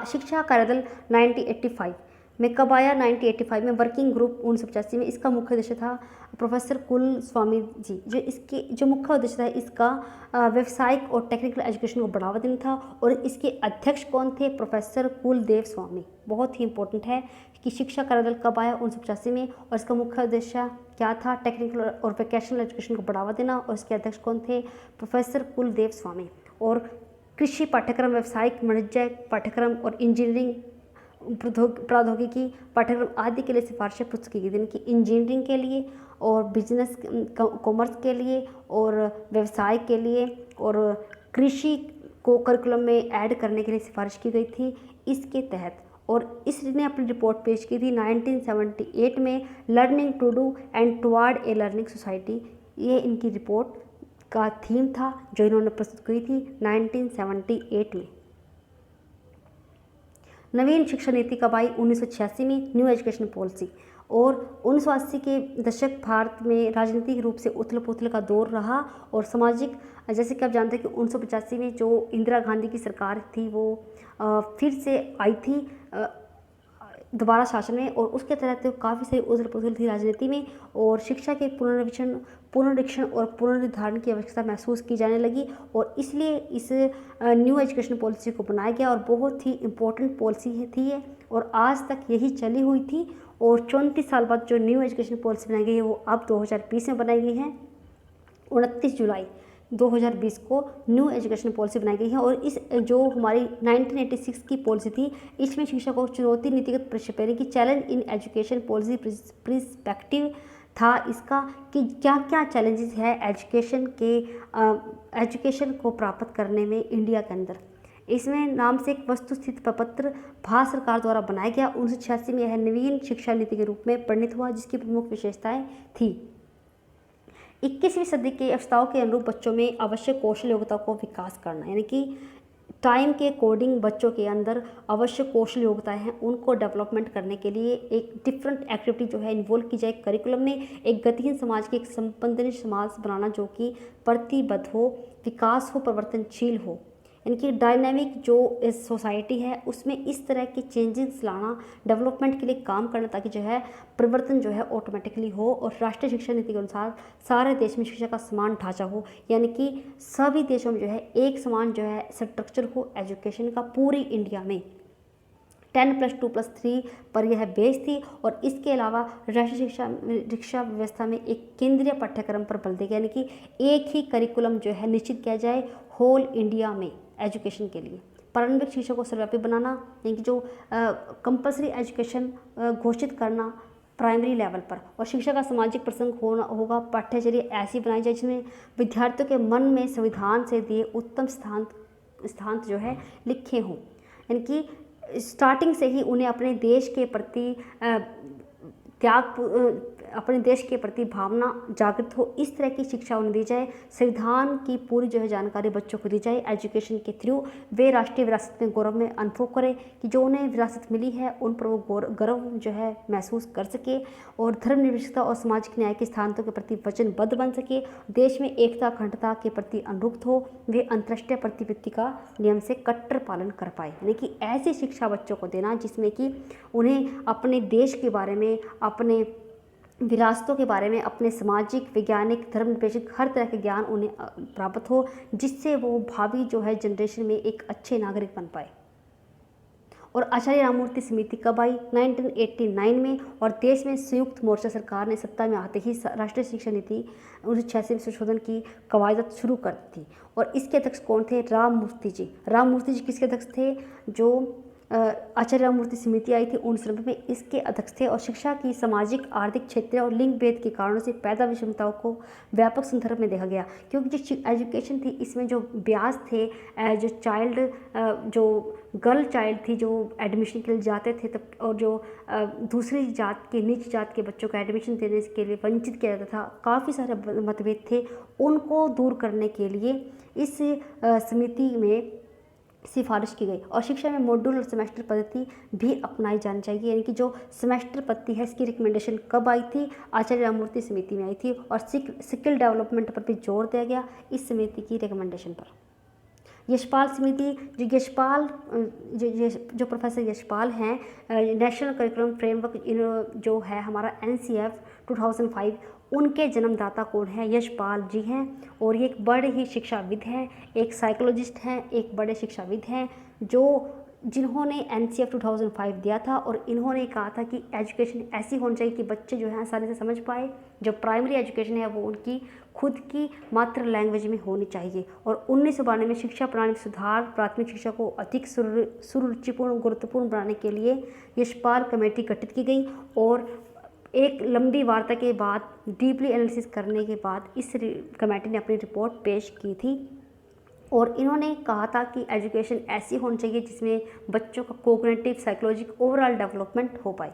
शिक्षा कार्यदल 1985 में कब आया? 1985 में। वर्किंग ग्रुप 1985 में। इसका मुख्य उद्देश्य था प्रोफेसर कुलस्वामी जी, जो इसके जो मुख्य उद्देश्य था इसका व्यावसायिक और टेक्निकल एजुकेशन को बढ़ावा देना था। और इसके अध्यक्ष कौन थे? प्रोफेसर कुलदेव स्वामी। बहुत ही इंपॉर्टेंट है कि शिक्षा कार्य दल कब आया? 1985 में। और इसका मुख्य उद्देश्य क्या था? टेक्निकल और वोकेशनल एजुकेशन को बढ़ावा देना। और इसके अध्यक्ष कौन थे? प्रोफेसर कुलदेव स्वामी। और कृषि पाठ्यक्रम, व्यावसायिक वाणिज्य पाठ्यक्रम और इंजीनियरिंग प्रौद्योगिकी पाठ्यक्रम आदि के लिए सिफारिशें प्रस्तुत की गई थी, कि इंजीनियरिंग के लिए और बिजनेस कॉमर्स के लिए और व्यवसाय के लिए और कृषि को करिकुलम में ऐड करने के लिए सिफारिश की गई थी इसके तहत। और इसने अपनी रिपोर्ट पेश की थी 1978 में, learning to do and toward a learning society. ये इनकी रिपोर्ट का थीम था जो इन्होंने प्रस्तुत की थी 1978 में। नवीन शिक्षा नीति कब आई? 1986 में, न्यू एजुकेशन पॉलिसी। और 1980 के दशक भारत में राजनीतिक रूप से उथल पुथल का दौर रहा और सामाजिक, जैसे कि आप जानते हैं कि 1985 में जो इंदिरा गांधी की सरकार थी वो फिर से आई थी दोबारा शासन में, और उसके तहत काफ़ी सारी उथल पुथल थी राजनीति में और शिक्षा के पुनरीक्षण और पुनर्निर्धारण की आवश्यकता महसूस की जाने लगी। और इसलिए इस न्यू एजुकेशन पॉलिसी को बनाया गया और बहुत ही इम्पोर्टेंट पॉलिसी थी ये, और आज तक यही चली हुई थी। और 34 साल बाद जो न्यू एजुकेशन पॉलिसी बनाई गई है वो अब 2020 में बनाई गई है। 29 जुलाई 2020 को न्यू एजुकेशन पॉलिसी बनाई गई है। और इस जो हमारी 1986 की पॉलिसी थी, इसमें शिक्षा को चुनौती नीतिगत परिप्रेक्ष्य यानी कि challenge in education policy perspective था इसका, कि क्या क्या चैलेंजेस है एजुकेशन को प्राप्त करने में इंडिया के अंदर। इसमें नाम से एक वस्तुस्थिति प्रपत्र भारत सरकार द्वारा बनाया गया। 1986 में यह नवीन शिक्षा नीति के रूप में परिणित हुआ, जिसकी प्रमुख विशेषताएं थी 21वीं सदी के आवश्यकताओं के अनुरूप बच्चों में आवश्यक कौशल योग्यता को विकास करना, यानी कि टाइम के अकॉर्डिंग बच्चों के अंदर आवश्यक कौशल योग्यताएं हैं उनको डेवलपमेंट करने के लिए एक डिफरेंट एक्टिविटी जो है इन्वॉल्व की जाए करिकुलम में। एक गतिहीन समाज के एक संपन्न समाज बनाना जो कि प्रतिबद्ध हो, विकास हो, परिवर्तनशील हो, यानी कि डायनामिक जो इस सोसाइटी है उसमें इस तरह के चेंजेस लाना, डेवलपमेंट के लिए काम करना, ताकि जो है परिवर्तन जो है ऑटोमेटिकली हो। और राष्ट्रीय शिक्षा नीति के अनुसार सारे देश में शिक्षा का समान ढांचा हो, यानी कि सभी देशों में जो है एक समान जो है स्ट्रक्चर हो एजुकेशन का पूरी इंडिया में। 10+2+3 पर यह बेस थी। और इसके अलावा राष्ट्रीय शिक्षा व्यवस्था में एक केंद्रीय पाठ्यक्रम पर बल दिया गया, यानी कि एक ही करिकुलम जो है निश्चित किया जाए होल इंडिया में एजुकेशन के लिए। प्रारंभिक शिक्षा को सर्वव्यापी बनाना, यानी कि जो कंपलसरी एजुकेशन घोषित करना प्राइमरी लेवल पर। और शिक्षा का सामाजिक प्रसंग होगा, पाठ्यचर्या ऐसी बनाई जाए जिसमें विद्यार्थियों के मन में संविधान से दिए उत्तम सिद्धांत जो है लिखे हों, यानी कि स्टार्टिंग से ही उन्हें अपने देश के प्रति अपने देश के प्रति भावना जागृत हो, इस तरह की शिक्षा उन्हें दी जाए। संविधान की पूरी जो है जानकारी बच्चों को दी जाए एजुकेशन के थ्रू। वे राष्ट्रीय विरासत में गौरव में अनुभव करें कि जो उन्हें विरासत मिली है उन पर वो गर्व जो है महसूस कर सके, और धर्मनिरपेक्षता और सामाजिक न्याय के सिद्धांतों के प्रति वचनबद्ध बन सके, देश में एकता अखंडता के प्रति अनुरक्त हो, वे अंतर्राष्ट्रीय प्रतिबद्धता का नियम से कट्टर पालन कर पाए। यानी कि ऐसी शिक्षा बच्चों को देना जिसमें कि उन्हें अपने देश के बारे में, अपने विरासतों के बारे में, अपने सामाजिक, वैज्ञानिक, धर्मनिरपेक्ष हर तरह के ज्ञान उन्हें प्राप्त हो, जिससे वो भावी जो है जनरेशन में एक अच्छे नागरिक बन पाए। और आचार्य राममूर्ति समिति कब आई? 1989 में। और देश में संयुक्त मोर्चा सरकार ने सत्ता में आते ही राष्ट्रीय शिक्षा नीति 1986 में संशोधन की कवायद शुरू कर दी थी। और इसके अध्यक्ष कौन थे? राममूर्ति जी। राममूर्ति जी किसके अध्यक्ष थे? जो आचार्य राममूर्ति समिति आई थी 1990 में, इसके अध्यक्ष थे। और शिक्षा की सामाजिक, आर्थिक, क्षेत्रीय और लिंग भेद के कारणों से पैदा विषमताओं को व्यापक संदर्भ में देखा गया, क्योंकि जो एजुकेशन थी इसमें जो ब्याज थे, जो गर्ल चाइल्ड थी जो एडमिशन के लिए जाते थे तब, और जो दूसरी जात के, नीच जात के बच्चों को एडमिशन देने के लिए वंचित किया जाता था, काफ़ी सारे मतभेद थे, उनको दूर करने के लिए इस समिति में सिफारिश की गई। और शिक्षा में मॉड्यूल और सेमेस्टर पद्धति भी अपनाई जानी चाहिए, यानी कि जो सेमेस्टर पद्धति है इसकी रिकमेंडेशन कब आई थी? आचार्य राममूर्ति समिति में आई थी। और स्किल डेवलपमेंट पर भी जोर दिया गया इस समिति की रिकमेंडेशन पर। यशपाल समिति, जो प्रोफेसर यशपाल हैं, नेशनल करिकुलम फ्रेमवर्क जो है हमारा NCF 2005, उनके जन्मदाता कौन है? यशपाल जी हैं। और ये एक बड़े ही शिक्षाविद हैं, एक साइकोलॉजिस्ट हैं, एक बड़े शिक्षाविद हैं, जिन्होंने NCF 2005 दिया था। और इन्होंने कहा था कि एजुकेशन ऐसी होनी चाहिए कि बच्चे जो हैं आसानी से समझ पाए। जो प्राइमरी एजुकेशन है वो उनकी खुद की मातृ लैंग्वेज में होनी चाहिए। और 1992 में शिक्षा प्रणाली में सुधार, प्राथमिक शिक्षा को अधिक सुरुचिपूर्ण गुरुत्वपूर्ण बनाने के लिए यशपाल कमेटी गठित की गई। और एक लंबी वार्ता के बाद, डीपली एनालिसिस करने के बाद इस कमेटी ने अपनी रिपोर्ट पेश की थी। और इन्होंने कहा था कि एजुकेशन ऐसी होनी चाहिए जिसमें बच्चों का कोग्निटिव, साइकोलॉजिकल, ओवरऑल डेवलपमेंट हो पाए।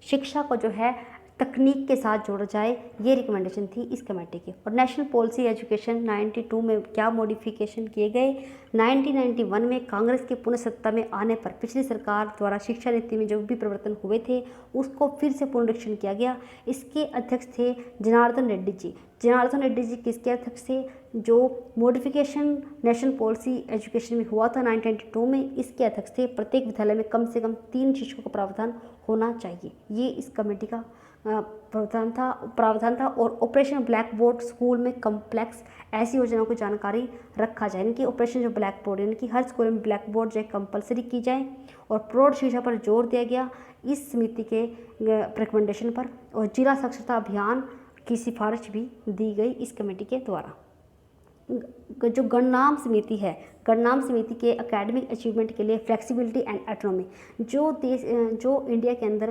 शिक्षा को जो है तकनीक के साथ जोड़ा जाए, ये रिकमेंडेशन थी इस कमेटी की। और नेशनल पॉलिसी एजुकेशन 92 में क्या मॉडिफिकेशन किए गए? 1991 में कांग्रेस के पुनः सत्ता में आने पर पिछली सरकार द्वारा शिक्षा नीति में जो भी परिवर्तन हुए थे उसको फिर से पुनरीक्षण किया गया। इसके अध्यक्ष थे जनार्दन रेड्डी जी। जनार्दन रेड्डी जी किसके अध्यक्ष थे? जो मॉडिफिकेशन नेशनल पॉलिसी एजुकेशन में हुआ था 1992 में, इसके अध्यक्ष थे। प्रत्येक विद्यालय में कम से कम 3 शिक्षकों का प्रावधान होना चाहिए, ये इस कमेटी का प्रावधान था। और ऑपरेशन ब्लैक बोर्ड, स्कूल में कम्प्लेक्स, ऐसी योजनाओं की जानकारी रखा जाए। यानी कि ऑपरेशन जो ब्लैक बोर्ड, यानी कि हर स्कूल में ब्लैक बोर्ड जो है कंपलसरी की जाए। और प्रौढ़ शिक्षा पर जोर दिया गया इस समिति के रिकमेंडेशन पर। और जिला साक्षरता अभियान की सिफारिश भी दी गई इस कमेटी के द्वारा। जो गणनाम समिति है, गणनाम समिति के एकेडमिक अचीवमेंट के लिए फ्लेक्सिबिलिटी एंड ऑटोनॉमी, जो इंडिया के अंदर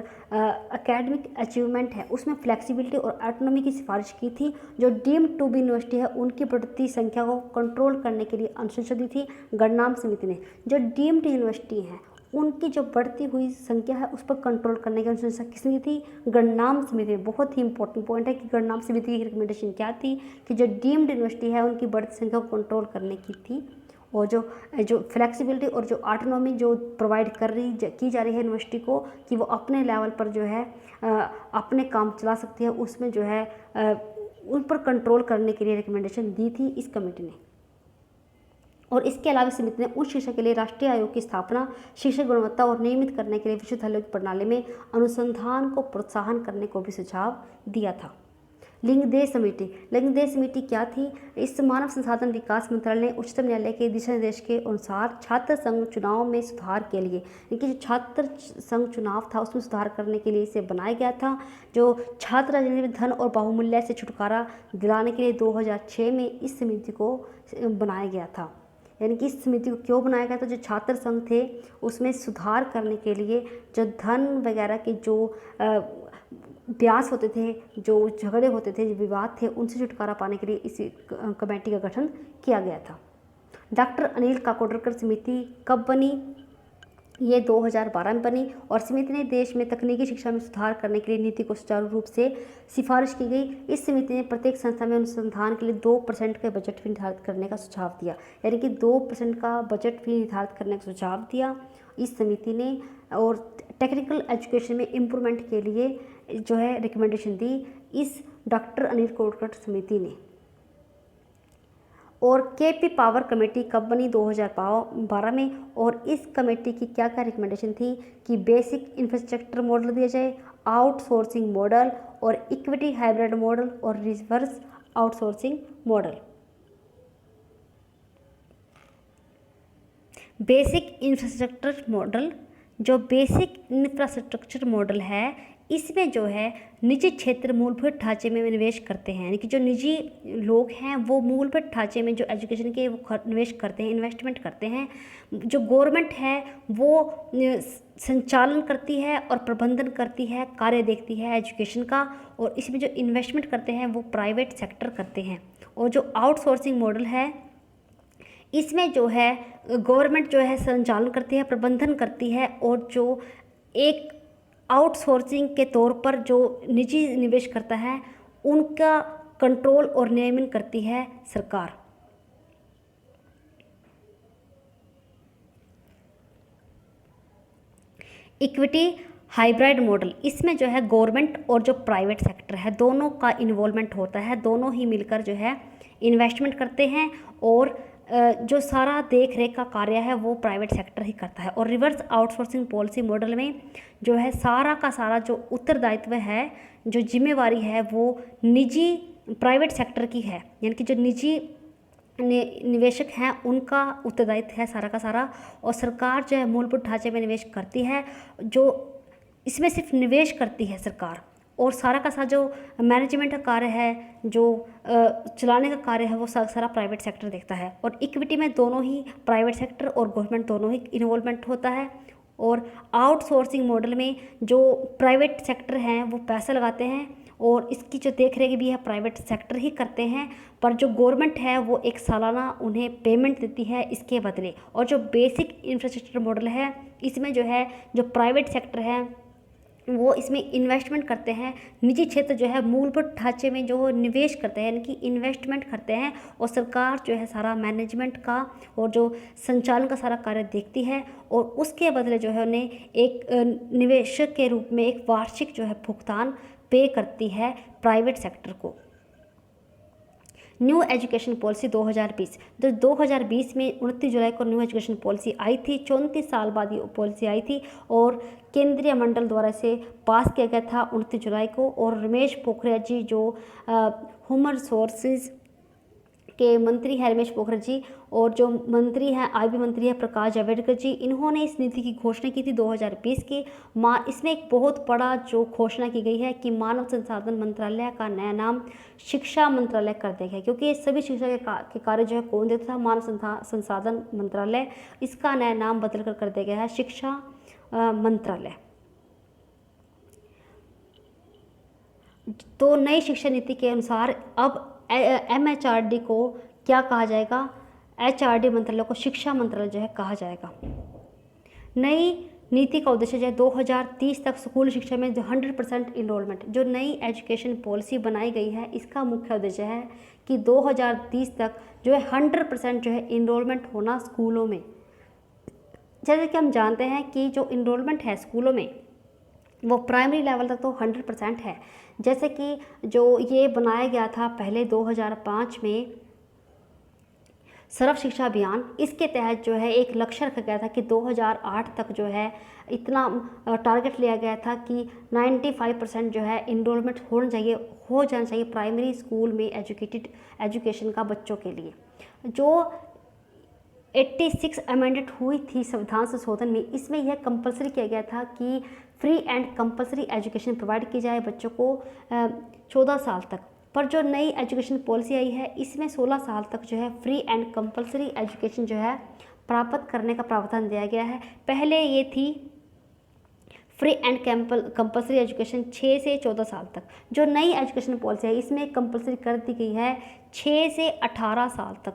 एकेडमिक अचीवमेंट है उसमें फ्लेक्सिबिलिटी और ऑटोनॉमी की सिफारिश की थी। जो डीम्ड टू बी यूनिवर्सिटी है उनकी बढ़ती संख्या को कंट्रोल करने के लिए अनुशंसा दी थी गणनाम समिति ने। जो डीम्ड यूनिवर्सिटी हैं उनकी जो बढ़ती हुई संख्या है उस पर कंट्रोल करने की अनुशंसा किसने दी थी? गणनाम समिति। बहुत ही इंपॉर्टेंट पॉइंट है कि गणनाम समिति की रिकमेंडेशन क्या थी कि जो डीम्ड यूनिवर्सिटी है उनकी बढ़ती संख्या को कंट्रोल करने की थी। और जो फ्लेक्सिबिलिटी और जो ऑटोनॉमी जो प्रोवाइड की जा रही है यूनिवर्सिटी को कि वो अपने लेवल पर जो है अपने काम चला सकती है, उसमें जो है उन पर कंट्रोल करने के लिए रिकमेंडेशन दी थी इस कमेटी ने। और इसके अलावा समिति ने उच्च शिक्षा के लिए राष्ट्रीय आयोग की स्थापना, शिक्षा गुणवत्ता और नियमित करने के लिए विश्वविद्यालयों की प्रणाली में अनुसंधान को प्रोत्साहन करने को भी सुझाव दिया था। लिंगदेह समिति। लिंगदेह समिति क्या थी? इस मानव संसाधन विकास मंत्रालय ने उच्चतम न्यायालय के दिशा निर्देश के अनुसार छात्र संघ चुनाव में सुधार के लिए, यानी जो छात्र संघ चुनाव था उसमें सुधार करने के लिए इसे बनाया गया था। जो छात्र राजनीति में धन और बाहुमूल्य से छुटकारा दिलाने के लिए 2006 में इस समिति को बनाया गया था। यानी कि इस समिति को क्यों बनाया गया था? जो छात्र संघ थे उसमें सुधार करने के लिए, जो धन वगैरह के जो ब्यास होते थे, जो झगड़े होते थे, जो विवाद थे, उनसे छुटकारा पाने के लिए इस कमेटी का गठन किया गया था। डॉक्टर अनिल काकोडकर समिति कब बनी? ये 2012 में बनी। और समिति ने देश में तकनीकी शिक्षा में सुधार करने के लिए नीति को सुचारू रूप से सिफारिश की गई। इस समिति ने प्रत्येक संस्था में अनुसंधान के लिए 2% का बजट भी निर्धारित करने का सुझाव दिया, यानी कि 2% का बजट भी निर्धारित करने का सुझाव दिया इस समिति ने। और टेक्निकल एजुकेशन में इम्प्रूवमेंट के लिए जो है रिकमेंडेशन दी इस डॉक्टर अनिल काकोडकर समिति ने। और केपी पावर कमेटी कब बनी? 2012 में। और इस कमेटी की क्या क्या रिकमेंडेशन थी कि बेसिक इंफ्रास्ट्रक्चर मॉडल दिया जाए, आउटसोर्सिंग मॉडल और इक्विटी हाइब्रिड मॉडल और reverse outsourcing model. Basic infrastructure model, जो बेसिक इंफ्रास्ट्रक्चर मॉडल है इसमें जो है निजी क्षेत्र मूलभूत ढांचे में निवेश करते हैं, यानी कि जो निजी लोग हैं वो मूलभूत ढांचे में जो एजुकेशन के वो निवेश करते हैं, इन्वेस्टमेंट करते हैं। जो गवर्नमेंट है वो संचालन करती है और प्रबंधन करती है, कार्य देखती है एजुकेशन का। और इसमें जो इन्वेस्टमेंट करते हैं वो प्राइवेट सेक्टर करते हैं। और जो आउटसोर्सिंग मॉडल है इसमें जो है गवर्नमेंट जो है संचालन करती है, प्रबंधन करती है। और जो एक आउटसोर्सिंग के तौर पर जो निजी निवेश करता है उनका कंट्रोल और नियमन करती है सरकार। इक्विटी हाइब्रिड मॉडल, इसमें जो है गवर्नमेंट और जो प्राइवेट सेक्टर है दोनों का इन्वॉल्वमेंट होता है, दोनों ही मिलकर जो है इन्वेस्टमेंट करते हैं और जो सारा देख रेख का कार्य है वो प्राइवेट सेक्टर ही करता है। और रिवर्स आउटसोर्सिंग पॉलिसी मॉडल में जो है सारा का सारा जो उत्तरदायित्व है, जो जिम्मेवारी है, वो निजी प्राइवेट सेक्टर की है, यानी कि जो निजी निवेशक हैं उनका उत्तरदायित्व है सारा का सारा। और सरकार जो है मूलभूत ढांचे में निवेश करती है, जो इसमें सिर्फ निवेश करती है सरकार, और सारा का सारा जो मैनेजमेंट का कार्य है, जो चलाने का कार्य है, वो सारा प्राइवेट सेक्टर देखता है। और इक्विटी में दोनों ही प्राइवेट सेक्टर और गवर्नमेंट दोनों ही इन्वॉल्वमेंट होता है। और आउटसोर्सिंग मॉडल में जो प्राइवेट सेक्टर हैं वो पैसा लगाते हैं और इसकी जो देख रेख भी है प्राइवेट सेक्टर ही करते हैं, पर जो गवर्नमेंट है वो एक सालाना उन्हें पेमेंट देती है इसके बदले। और जो बेसिक इंफ्रास्ट्रक्चर मॉडल है इसमें जो है जो प्राइवेट सेक्टर है वो इसमें इन्वेस्टमेंट करते हैं, निजी क्षेत्र जो है मूलभूत ढांचे में जो निवेश करते हैं, यानी कि इन्वेस्टमेंट करते हैं, और सरकार जो है सारा मैनेजमेंट का और जो संचालन का सारा कार्य देखती है। और उसके बदले जो है उन्हें एक निवेशक के रूप में एक वार्षिक जो है भुगतान पे करती है प्राइवेट सेक्टर को। न्यू एजुकेशन पॉलिसी 2020, तो 2020 में 29 जुलाई को न्यू एजुकेशन पॉलिसी आई थी। 34 साल बाद ये पॉलिसी आई थी और केंद्रीय मंडल द्वारा इसे पास किया गया था 29 जुलाई को। और रमेश पोखरियाल जी जो ह्यूमन रिसोर्सेज के मंत्री हैं, रमेश पोखरियाल जी, और जो मंत्री हैं आईबी मंत्री है प्रकाश जावड़ेकर जी, इन्होंने इस नीति की घोषणा की थी 2020 की। इसमें एक बहुत बड़ा जो घोषणा की गई है कि मानव संसाधन मंत्रालय का नया नाम शिक्षा मंत्रालय कर दिया गया, क्योंकि ये सभी शिक्षा के कार्य जो है कौन देता था, मानव संसाधन मंत्रालय। इसका नया नाम बदल कर दिया गया है शिक्षा मंत्रालय। तो नई शिक्षा नीति के अनुसार अब MHRD को क्या कहा जाएगा, HRD मंत्रालय को शिक्षा मंत्रालय जो है कहा जाएगा। नई नीति का उद्देश्य जो है 2030 तक स्कूल शिक्षा में जो 100% इनरोलमेंट, जो नई एजुकेशन पॉलिसी बनाई गई है इसका मुख्य उद्देश्य है कि 2030 तक जो है 100% जो है इनरोलमेंट होना स्कूलों में। जैसे कि हम जानते हैं कि जो इनरोलमेंट है स्कूलों में वो प्राइमरी लेवल तक तो 100% है। जैसे कि जो ये बनाया गया था पहले 2005 में सर्व शिक्षा अभियान, इसके तहत जो है एक लक्ष्य रखा गया था कि 2008 तक जो है इतना टारगेट लिया गया था कि 95% जो है इनरोलमेंट हो जाना चाहिए प्राइमरी स्कूल में एजुकेशन का बच्चों के लिए। जो 86 अमेंडेड हुई थी संविधान संशोधन में, इसमें यह कंपलसरी किया गया था कि free and compulsory education provide की जाए बच्चों को 14 साल तक। पर जो नई एजुकेशन पॉलिसी आई है इसमें 16 साल तक जो है फ्री एंड कंपलसरी एजुकेशन जो है प्राप्त करने का प्रावधान दिया गया है। पहले ये थी फ्री एंड कंपलसरी एजुकेशन 6 से 14 साल तक। जो नई एजुकेशन पॉलिसी है इसमें कंपलसरी कर दी गई है 6 से 18 साल तक।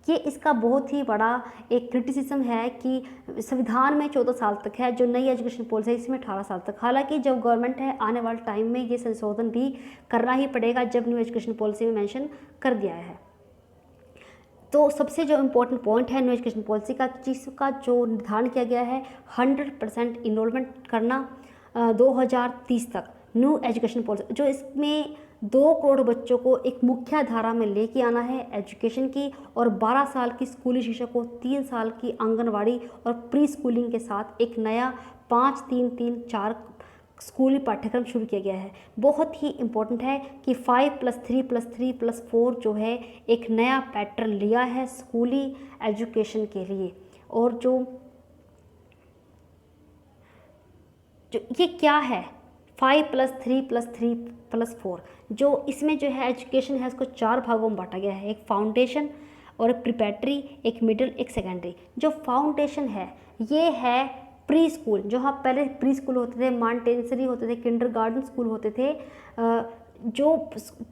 ये इसका बहुत ही बड़ा एक क्रिटिसिज्म है कि संविधान में 14 साल तक है, जो नई एजुकेशन पॉलिसी है इसमें 18 साल तक। हालांकि जब गवर्नमेंट है आने वाले टाइम में ये संशोधन भी करना ही पड़ेगा जब न्यू एजुकेशन पॉलिसी में मेंशन कर दिया है। तो सबसे जो इम्पोर्टेंट पॉइंट है न्यू एजुकेशन पॉलिसी का, जिसका जो निर्धारण किया गया है 100% इनरोलमेंट करना 2030 तक न्यू एजुकेशन पॉलिसी, जो इसमें 2 करोड़ बच्चों को एक मुख्य धारा में लेके आना है एजुकेशन की, और 12 साल की स्कूली शिक्षा को 3 साल की आंगनवाड़ी और प्री स्कूलिंग के साथ एक नया 5-3-3-4 स्कूली पाठ्यक्रम शुरू किया गया है। बहुत ही इम्पोर्टेंट है कि 5+3+3+4 जो है एक नया पैटर्न लिया है स्कूली एजुकेशन के लिए। और जो ये क्या है 5+3+3+4, जो इसमें जो है एजुकेशन है इसको 4 भागों में बांटा गया है, एक फाउंडेशन और एक प्रिपरेटरी, एक मिडिल, एक सेकेंडरी। जो फाउंडेशन है ये है प्री स्कूल, जो हाँ पहले प्री स्कूल होते थे, मॉन्टेसरी होते थे, किंडरगार्टन स्कूल होते थे। जो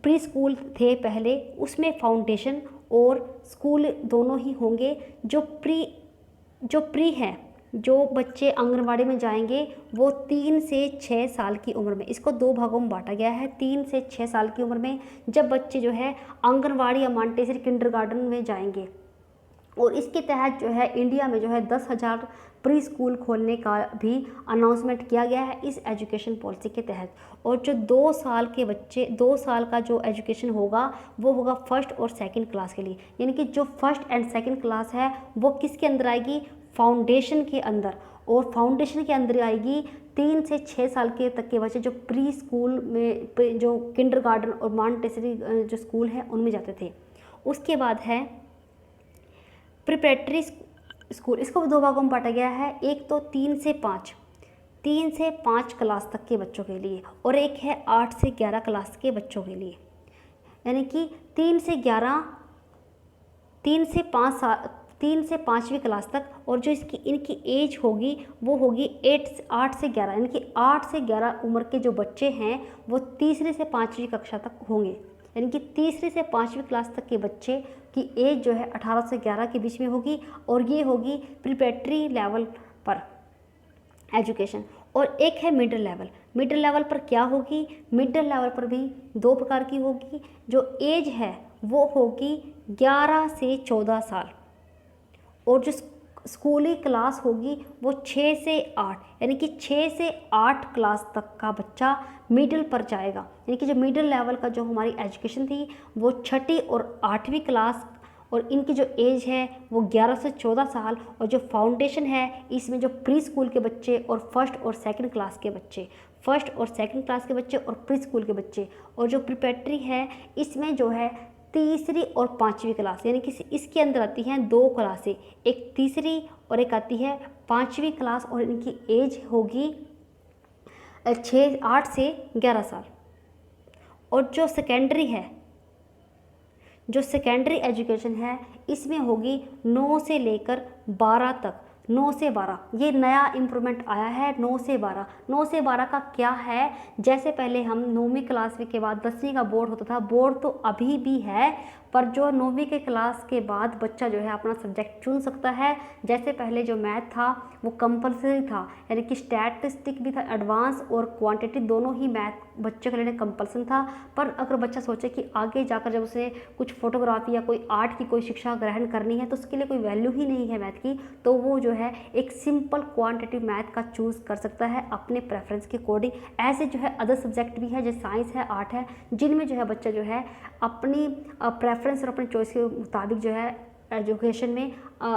प्री स्कूल थे पहले उसमें फाउंडेशन और स्कूल दोनों ही होंगे। जो प्री है, जो बच्चे आंगनवाड़ी में जाएंगे वो 3 से 6 साल की उम्र में, इसको 2 भागों में बांटा गया है। 3 से 6 साल की उम्र में जब बच्चे जो है आंगनवाड़ी या मॉन्टेसरी किंडरगार्टन में जाएंगे, और इसके तहत जो है इंडिया में जो है 10,000 प्री स्कूल खोलने का भी अनाउंसमेंट किया गया है इस एजुकेशन पॉलिसी के तहत। और जो 2 साल के बच्चे 2 साल का जो एजुकेशन होगा वो होगा फर्स्ट और सेकंड क्लास के लिए, यानी कि जो फर्स्ट एंड सेकंड क्लास है वो किसके अंदर आएगी, फाउंडेशन के अंदर। और फाउंडेशन के अंदर आएगी 3 से 6 साल के तक के बच्चे जो प्री स्कूल में जो किंडरगार्टन और मॉन्टेसरी जो स्कूल है उनमें जाते थे। उसके बाद है प्रिपरेटरी स्कूल, इसको 2 भागों में बांटा गया है, एक तो 3 से 5 क्लास तक के बच्चों के लिए और एक है 8 से 11 क्लास के बच्चों के लिए, यानी कि 3 से 5वीं क्लास तक। और जो इनकी एज होगी वो होगी 8 से 11, यानी कि 8 से 11 उम्र के जो बच्चे हैं वो तीसरी से 5वीं कक्षा तक होंगे, यानी कि तीसरी से 5वीं क्लास तक के बच्चे की एज जो है 18 से 11 के बीच में होगी। और ये होगी प्रिपरेटरी लेवल पर एजुकेशन। और एक है मिडिल लेवल पर क्या होगी, मिडिल लेवल पर भी 2 प्रकार की होगी। जो एज है वो होगी 11 से 14 साल और जो स्कूली क्लास होगी वो 6 से 8, यानी कि 6 से 8 क्लास तक का बच्चा मिडिल पर जाएगा, यानी कि जो मिडिल लेवल का जो हमारी एजुकेशन थी वो 6ठी और 8वीं क्लास, और इनकी जो एज है वो 11 से 14 साल। और जो फाउंडेशन है इसमें जो प्री स्कूल के बच्चे और फर्स्ट और सेकंड क्लास के बच्चे और प्री स्कूल के बच्चे, और जो प्रिपरेटरी है इसमें जो है तीसरी और 5वीं क्लास, यानी कि इसके अंदर आती हैं 2 क्लासें, एक तीसरी और एक आती है 5वीं क्लास, और इनकी एज होगी 8 से 11 साल। और जो सेकेंडरी एजुकेशन है इसमें होगी 9 से लेकर 12 तक, 9 से 12 ये नया इम्प्रूवमेंट आया है। 9 से 12 का क्या है, जैसे पहले हम 9वीं क्लास के बाद 10वीं का बोर्ड होता था, बोर्ड तो अभी भी है, पर जो 9वीं के क्लास के बाद बच्चा जो है अपना सब्जेक्ट चुन सकता है। जैसे पहले जो मैथ था वो कंपलसरी था, यानी कि स्टैटिस्टिक भी था, एडवांस और क्वांटिटी दोनों ही मैथ बच्चे के लिए कंपल्सन था। पर अगर बच्चा सोचे कि आगे जाकर जब उसे कुछ फोटोग्राफी या कोई आर्ट की कोई शिक्षा ग्रहण करनी है तो उसके लिए कोई वैल्यू ही नहीं है मैथ की, तो वो जो है एक सिंपल क्वांटिटिव मैथ का चूज़ कर सकता है अपने प्रेफरेंस के अकॉर्डिंग। ऐसे जो है अदर सब्जेक्ट भी है जैसे साइंस है, आर्ट है, जिनमें जो है बच्चा जो है अपनी प्रेफरेंस और अपने चॉइस के मुताबिक जो है एजुकेशन में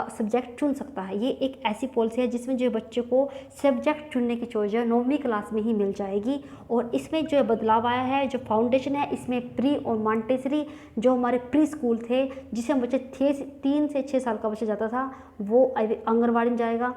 सब्जेक्ट चुन सकता है। ये एक ऐसी पॉलिसी है जिसमें जो बच्चे को सब्जेक्ट चुनने की चॉइस जो है 9वीं क्लास में ही मिल जाएगी। और इसमें जो बदलाव आया है, जो फाउंडेशन है इसमें प्री और मॉन्टेसरी जो हमारे प्री स्कूल थे जिसमें बच्चे 3 से 6 साल का बच्चा जाता था वो आंगनवाड़ी में जाएगा।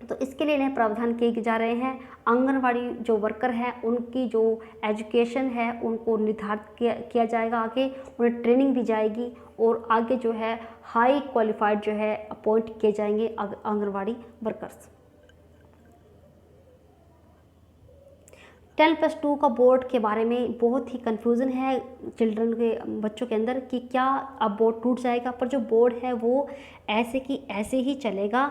तो इसके लिए नए प्रावधान किए जा रहे हैं। आंगनवाड़ी जो वर्कर हैं उनकी जो एजुकेशन है उनको निर्धारित किया जाएगा, आगे उन्हें ट्रेनिंग दी जाएगी और आगे जो है हाई क्वालिफाइड जो है अपॉइंट किए जाएंगे आंगनवाड़ी वर्कर्स। 10+2 का बोर्ड के बारे में बहुत ही कन्फ्यूज़न है चिल्ड्रन के बच्चों के अंदर कि क्या अब बोर्ड टूट जाएगा, पर जो बोर्ड है वो ऐसे की ऐसे ही चलेगा,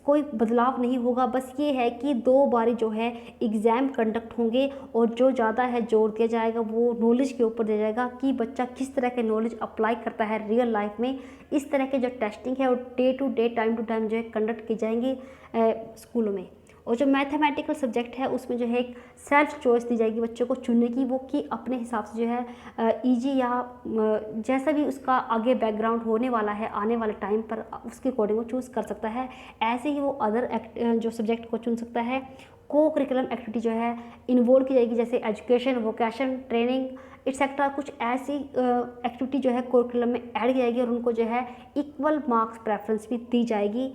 कोई बदलाव नहीं होगा। बस ये है कि 2 बारी जो है एग्ज़ाम कंडक्ट होंगे और जो ज़्यादा है जोर दिया जाएगा वो नॉलेज के ऊपर दिया जाएगा कि बच्चा किस तरह के नॉलेज अप्लाई करता है रियल लाइफ में। इस तरह के जो टेस्टिंग है वो day to day time to time जो है कंडक्ट की जाएंगी स्कूलों में। और जो मैथमेटिकल सब्जेक्ट है उसमें जो है एक सेल्फ चॉइस दी जाएगी बच्चों को चुनने की, वो कि अपने हिसाब से जो है ईजी या जैसा भी उसका आगे बैकग्राउंड होने वाला है आने वाले टाइम पर उसके अकॉर्डिंग वो चूज़ कर सकता है। ऐसे ही वो अदर जो सब्जेक्ट को चुन सकता है। को करिकुलम एक्टिविटी जो है इन्वॉल्व की जाएगी, जैसे एजुकेशन, वोकेशन, ट्रेनिंग एक्सेट्रा, कुछ ऐसी एक्टिविटी जो है करिकुलम में ऐड की जाएगी और उनको जो है इक्वल मार्क्स प्रेफरेंस भी दी जाएगी।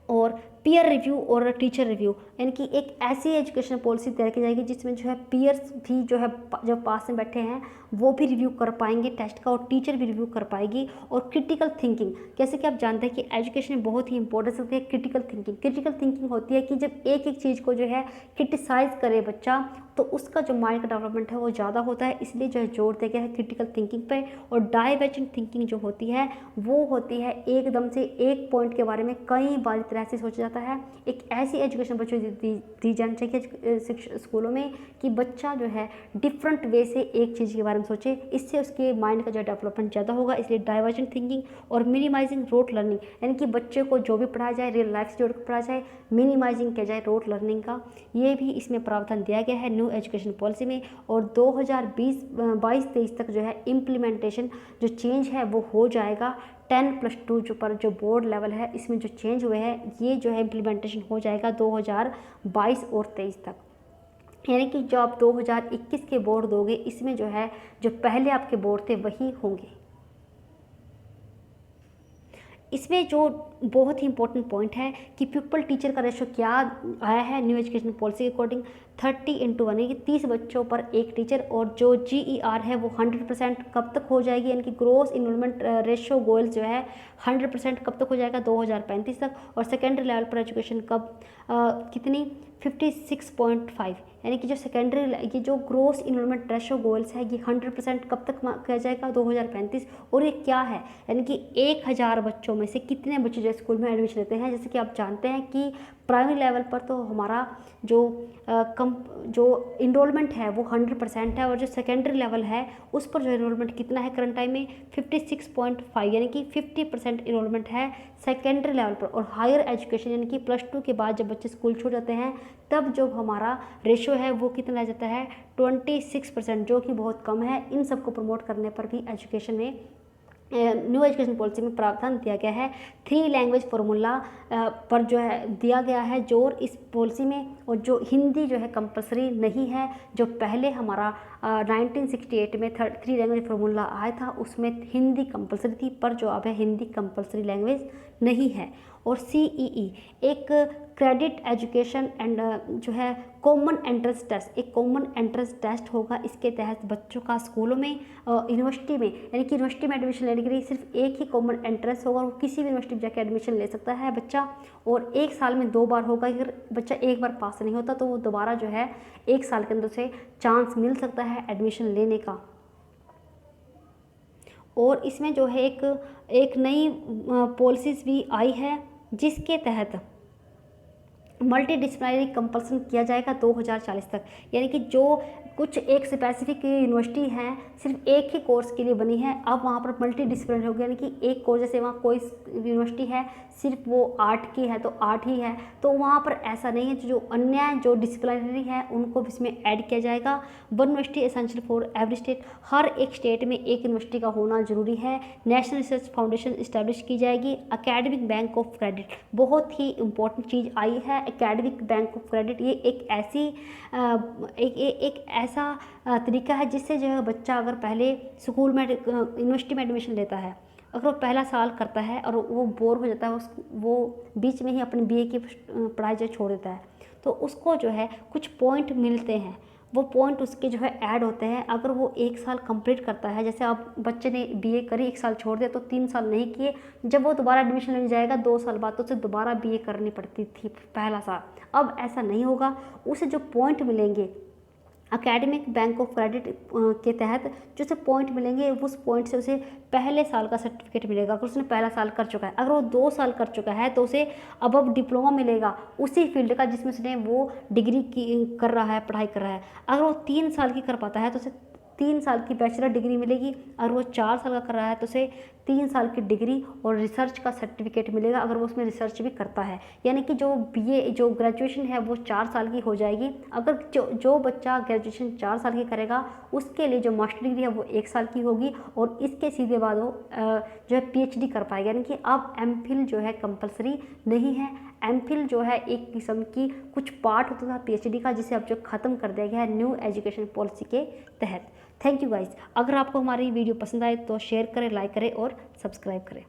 और पीयर रिव्यू और टीचर रिव्यू, यानी कि एक ऐसी एजुकेशन पॉलिसी तैयार की जाएगी जिसमें जो है पीयर्स भी जो है जो पास में बैठे हैं वो भी रिव्यू कर पाएंगे टेस्ट का और टीचर भी रिव्यू कर पाएगी। और क्रिटिकल थिंकिंग, जैसे कि आप जानते हैं कि एजुकेशन में बहुत ही इंपॉर्टेंस होती है क्रिटिकल थिंकिंग होती है कि जब एक एक चीज़ को जो है क्रिटिसाइज़ करे बच्चा तो उसका जो माइंड का डेवलपमेंट है वो ज़्यादा होता है, इसलिए जो है जोर दिया गया है क्रिटिकल थिंकिंग पे। और डाइवर्जेंट थिंकिंग जो होती है वो होती है एकदम से एक पॉइंट के बारे में कई बार तरह से सोचा जाता है। एक ऐसी एजुकेशन बच्चों को दी जानी चाहिए स्कूलों में कि बच्चा जो है डिफरेंट वे से एक चीज़ के बारे में सोचे, इससे उसके माइंड का जो डेवलपमेंट ज़्यादा होगा। इसलिए डाइवर्जेंट थिंकिंग और मिनिमाइजिंग रोट लर्निंग, यानी कि बच्चे को जो भी पढ़ाया जाए रियल लाइफ से जोड़ कर पढ़ाया जाए, मिनिमाइजिंग किया जाए रोट लर्निंग का, ये भी इसमें प्रावधान दिया गया है न्यू एजुकेशन पॉलिसी में। और 2022-23 तक जो है इम्प्लीमेंटेशन जो चेंज है वो हो जाएगा। 10+2 जो पर जो बोर्ड लेवल है इसमें जो चेंज हुए हैं ये जो है इम्प्लीमेंटेशन हो जाएगा 2022 और 23 तक। यानी कि जो आप 2021 के बोर्ड दोगे इसमें जो है जो पहले आपके बोर्ड थे वही होंगे। इसमें जो बहुत ही इंपॉर्टेंट पॉइंट है कि पीपल टीचर का रेशो क्या आया है न्यू एजुकेशन पॉलिसी के अकॉर्डिंग 30:1, यानी कि 30 बच्चों पर एक टीचर। और जो GER है वो 100% कब तक हो जाएगी, यानी कि ग्रोस इनरोलमेंट रेशो गोल्स जो है 100% कब तक हो जाएगा 2035 तक। और सेकेंडरी लेवल पर एजुकेशन कब कितनी 56.5, यानी कि जो सेकेंडरी ये जो ग्रोस इनरोलमेंट रेशो गोल्स है ये 100% कब तक किया जाएगा 2035। और ये क्या है, यानी कि 1000 बच्चों में से कितने बच्चे जो स्कूल में एडमिशन लेते हैं। जैसे कि आप जानते हैं कि प्राइमरी लेवल पर तो हमारा जो इनरोलमेंट है वो 100% है, और जो सेकेंडरी लेवल है उस पर जो इनरोलमेंट कितना है करंट टाइम में 56.5, यानी कि 50% इनरोलमेंट है सेकेंडरी लेवल पर। और हायर एजुकेशन यानी कि +2 के बाद जब बच्चे स्कूल छोड़ जाते हैं तब जो हमारा रेशो है वो कितना आ जाता है 26%, जो कि बहुत कम है। इन सबको प्रमोट करने पर भी एजुकेशन में न्यू एजुकेशन पॉलिसी में प्रावधान दिया गया है। 3 लैंग्वेज फार्मूला पर जो है दिया गया है जोर इस पॉलिसी में। और जो हिंदी जो है कंपलसरी नहीं है, जो पहले हमारा 1968 में 3 लैंग्वेज फार्मूला आया था उसमें हिंदी कंपलसरी थी, पर जो अब है हिंदी कंपलसरी लैंग्वेज नहीं है। और CEE एक क्रेडिट एजुकेशन एंड जो है कॉमन एंट्रेंस टेस्ट, एक कॉमन एंट्रेंस टेस्ट होगा। इसके तहत बच्चों का स्कूलों में यूनिवर्सिटी में, यानी कि यूनिवर्सिटी में एडमिशन लेने के लिए सिर्फ एक ही कॉमन एंट्रेंस होगा, और किसी भी यूनिवर्सिटी में जाकर एडमिशन ले सकता है बच्चा। और 1 साल में 2 बार होगा, अगर बच्चा एक बार पास नहीं होता तो वो दोबारा जो है 1 साल के अंदर से चांस मिल सकता है एडमिशन लेने का। और इसमें जो है एक नई पॉलिसीज़ भी आई है जिसके तहत मल्टी डिसिप्लिनरी कंपल्सन किया जाएगा 2040 तक। यानी कि जो कुछ एक स्पेसिफिक यूनिवर्सिटी है सिर्फ एक ही कोर्स के लिए बनी है, अब वहाँ पर मल्टी डिसिप्लिनरी हो गया, यानी कि एक कोर्स जैसे वहाँ कोई यूनिवर्सिटी है सिर्फ वो आर्ट की है तो आर्ट ही है, तो वहाँ पर ऐसा नहीं है। जो अन्य जो डिसिप्लिनरी है उनको भी इसमें ऐड किया जाएगा। 1 university essential for every state, हर एक स्टेट में एक यूनिवर्सिटी का होना जरूरी है। नेशनल रिसर्च फाउंडेशन इस्टेब्लिश की जाएगी। एकेडमिक बैंक ऑफ क्रेडिट, बहुत ही इंपॉर्टेंट चीज़ आई है एकेडमिक बैंक ऑफ क्रेडिट। ये एक ऐसी एक ऐसा तरीका है जिससे जो है बच्चा अगर पहले स्कूल में यूनिवर्सिटी में एडमिशन लेता है, अगर वो पहला साल करता है और वो बोर हो जाता है, वो बीच में ही अपनी BA की पढ़ाई जो छोड़ देता है, तो उसको जो है कुछ पॉइंट मिलते हैं, वो पॉइंट उसके जो है ऐड होते हैं। अगर वो 1 साल कंप्लीट करता है, जैसे आप बच्चे ने BA करी 1 साल छोड़ दिया तो 3 साल नहीं किए, जब वो दोबारा एडमिशन लेने जाएगा 2 साल बाद तो उसे दोबारा BA करनी पड़ती थी पहला साल। अब ऐसा नहीं होगा, उसे जो पॉइंट मिलेंगे एकेडमिक बैंक ऑफ क्रेडिट के तहत जो उसे पॉइंट मिलेंगे, उस पॉइंट से उसे पहले साल का सर्टिफिकेट मिलेगा अगर उसने पहला साल कर चुका है। अगर वो 2 साल कर चुका है तो उसे अब डिप्लोमा मिलेगा उसी फील्ड का जिसमें उसने वो डिग्री की कर रहा है, पढ़ाई कर रहा है। अगर वो 3 साल की कर पाता है तो उसे 3 साल की बैचलर डिग्री मिलेगी। अगर वो 4 साल का कर रहा है तो उसे 3 साल की डिग्री और रिसर्च का सर्टिफिकेट मिलेगा अगर वो उसमें रिसर्च भी करता है। यानी कि जो BA जो ग्रेजुएशन है वो 4 साल की हो जाएगी। अगर जो बच्चा ग्रेजुएशन 4 साल की करेगा उसके लिए जो मास्टर डिग्री है वो 1 साल की होगी, और इसके सीधे बाद वो जो है PhD कर पाएगा। यानी कि अब MPhil जो है कंपलसरी नहीं है। MPhil जो है एक किस्म की कुछ पार्ट होता था PhD का, जिसे अब जो ख़त्म कर दिया गया है न्यू एजुकेशन पॉलिसी के तहत। Thank you guys. अगर आपको हमारी वीडियो पसंद आए तो शेयर करें, लाइक करें और सब्सक्राइब करें।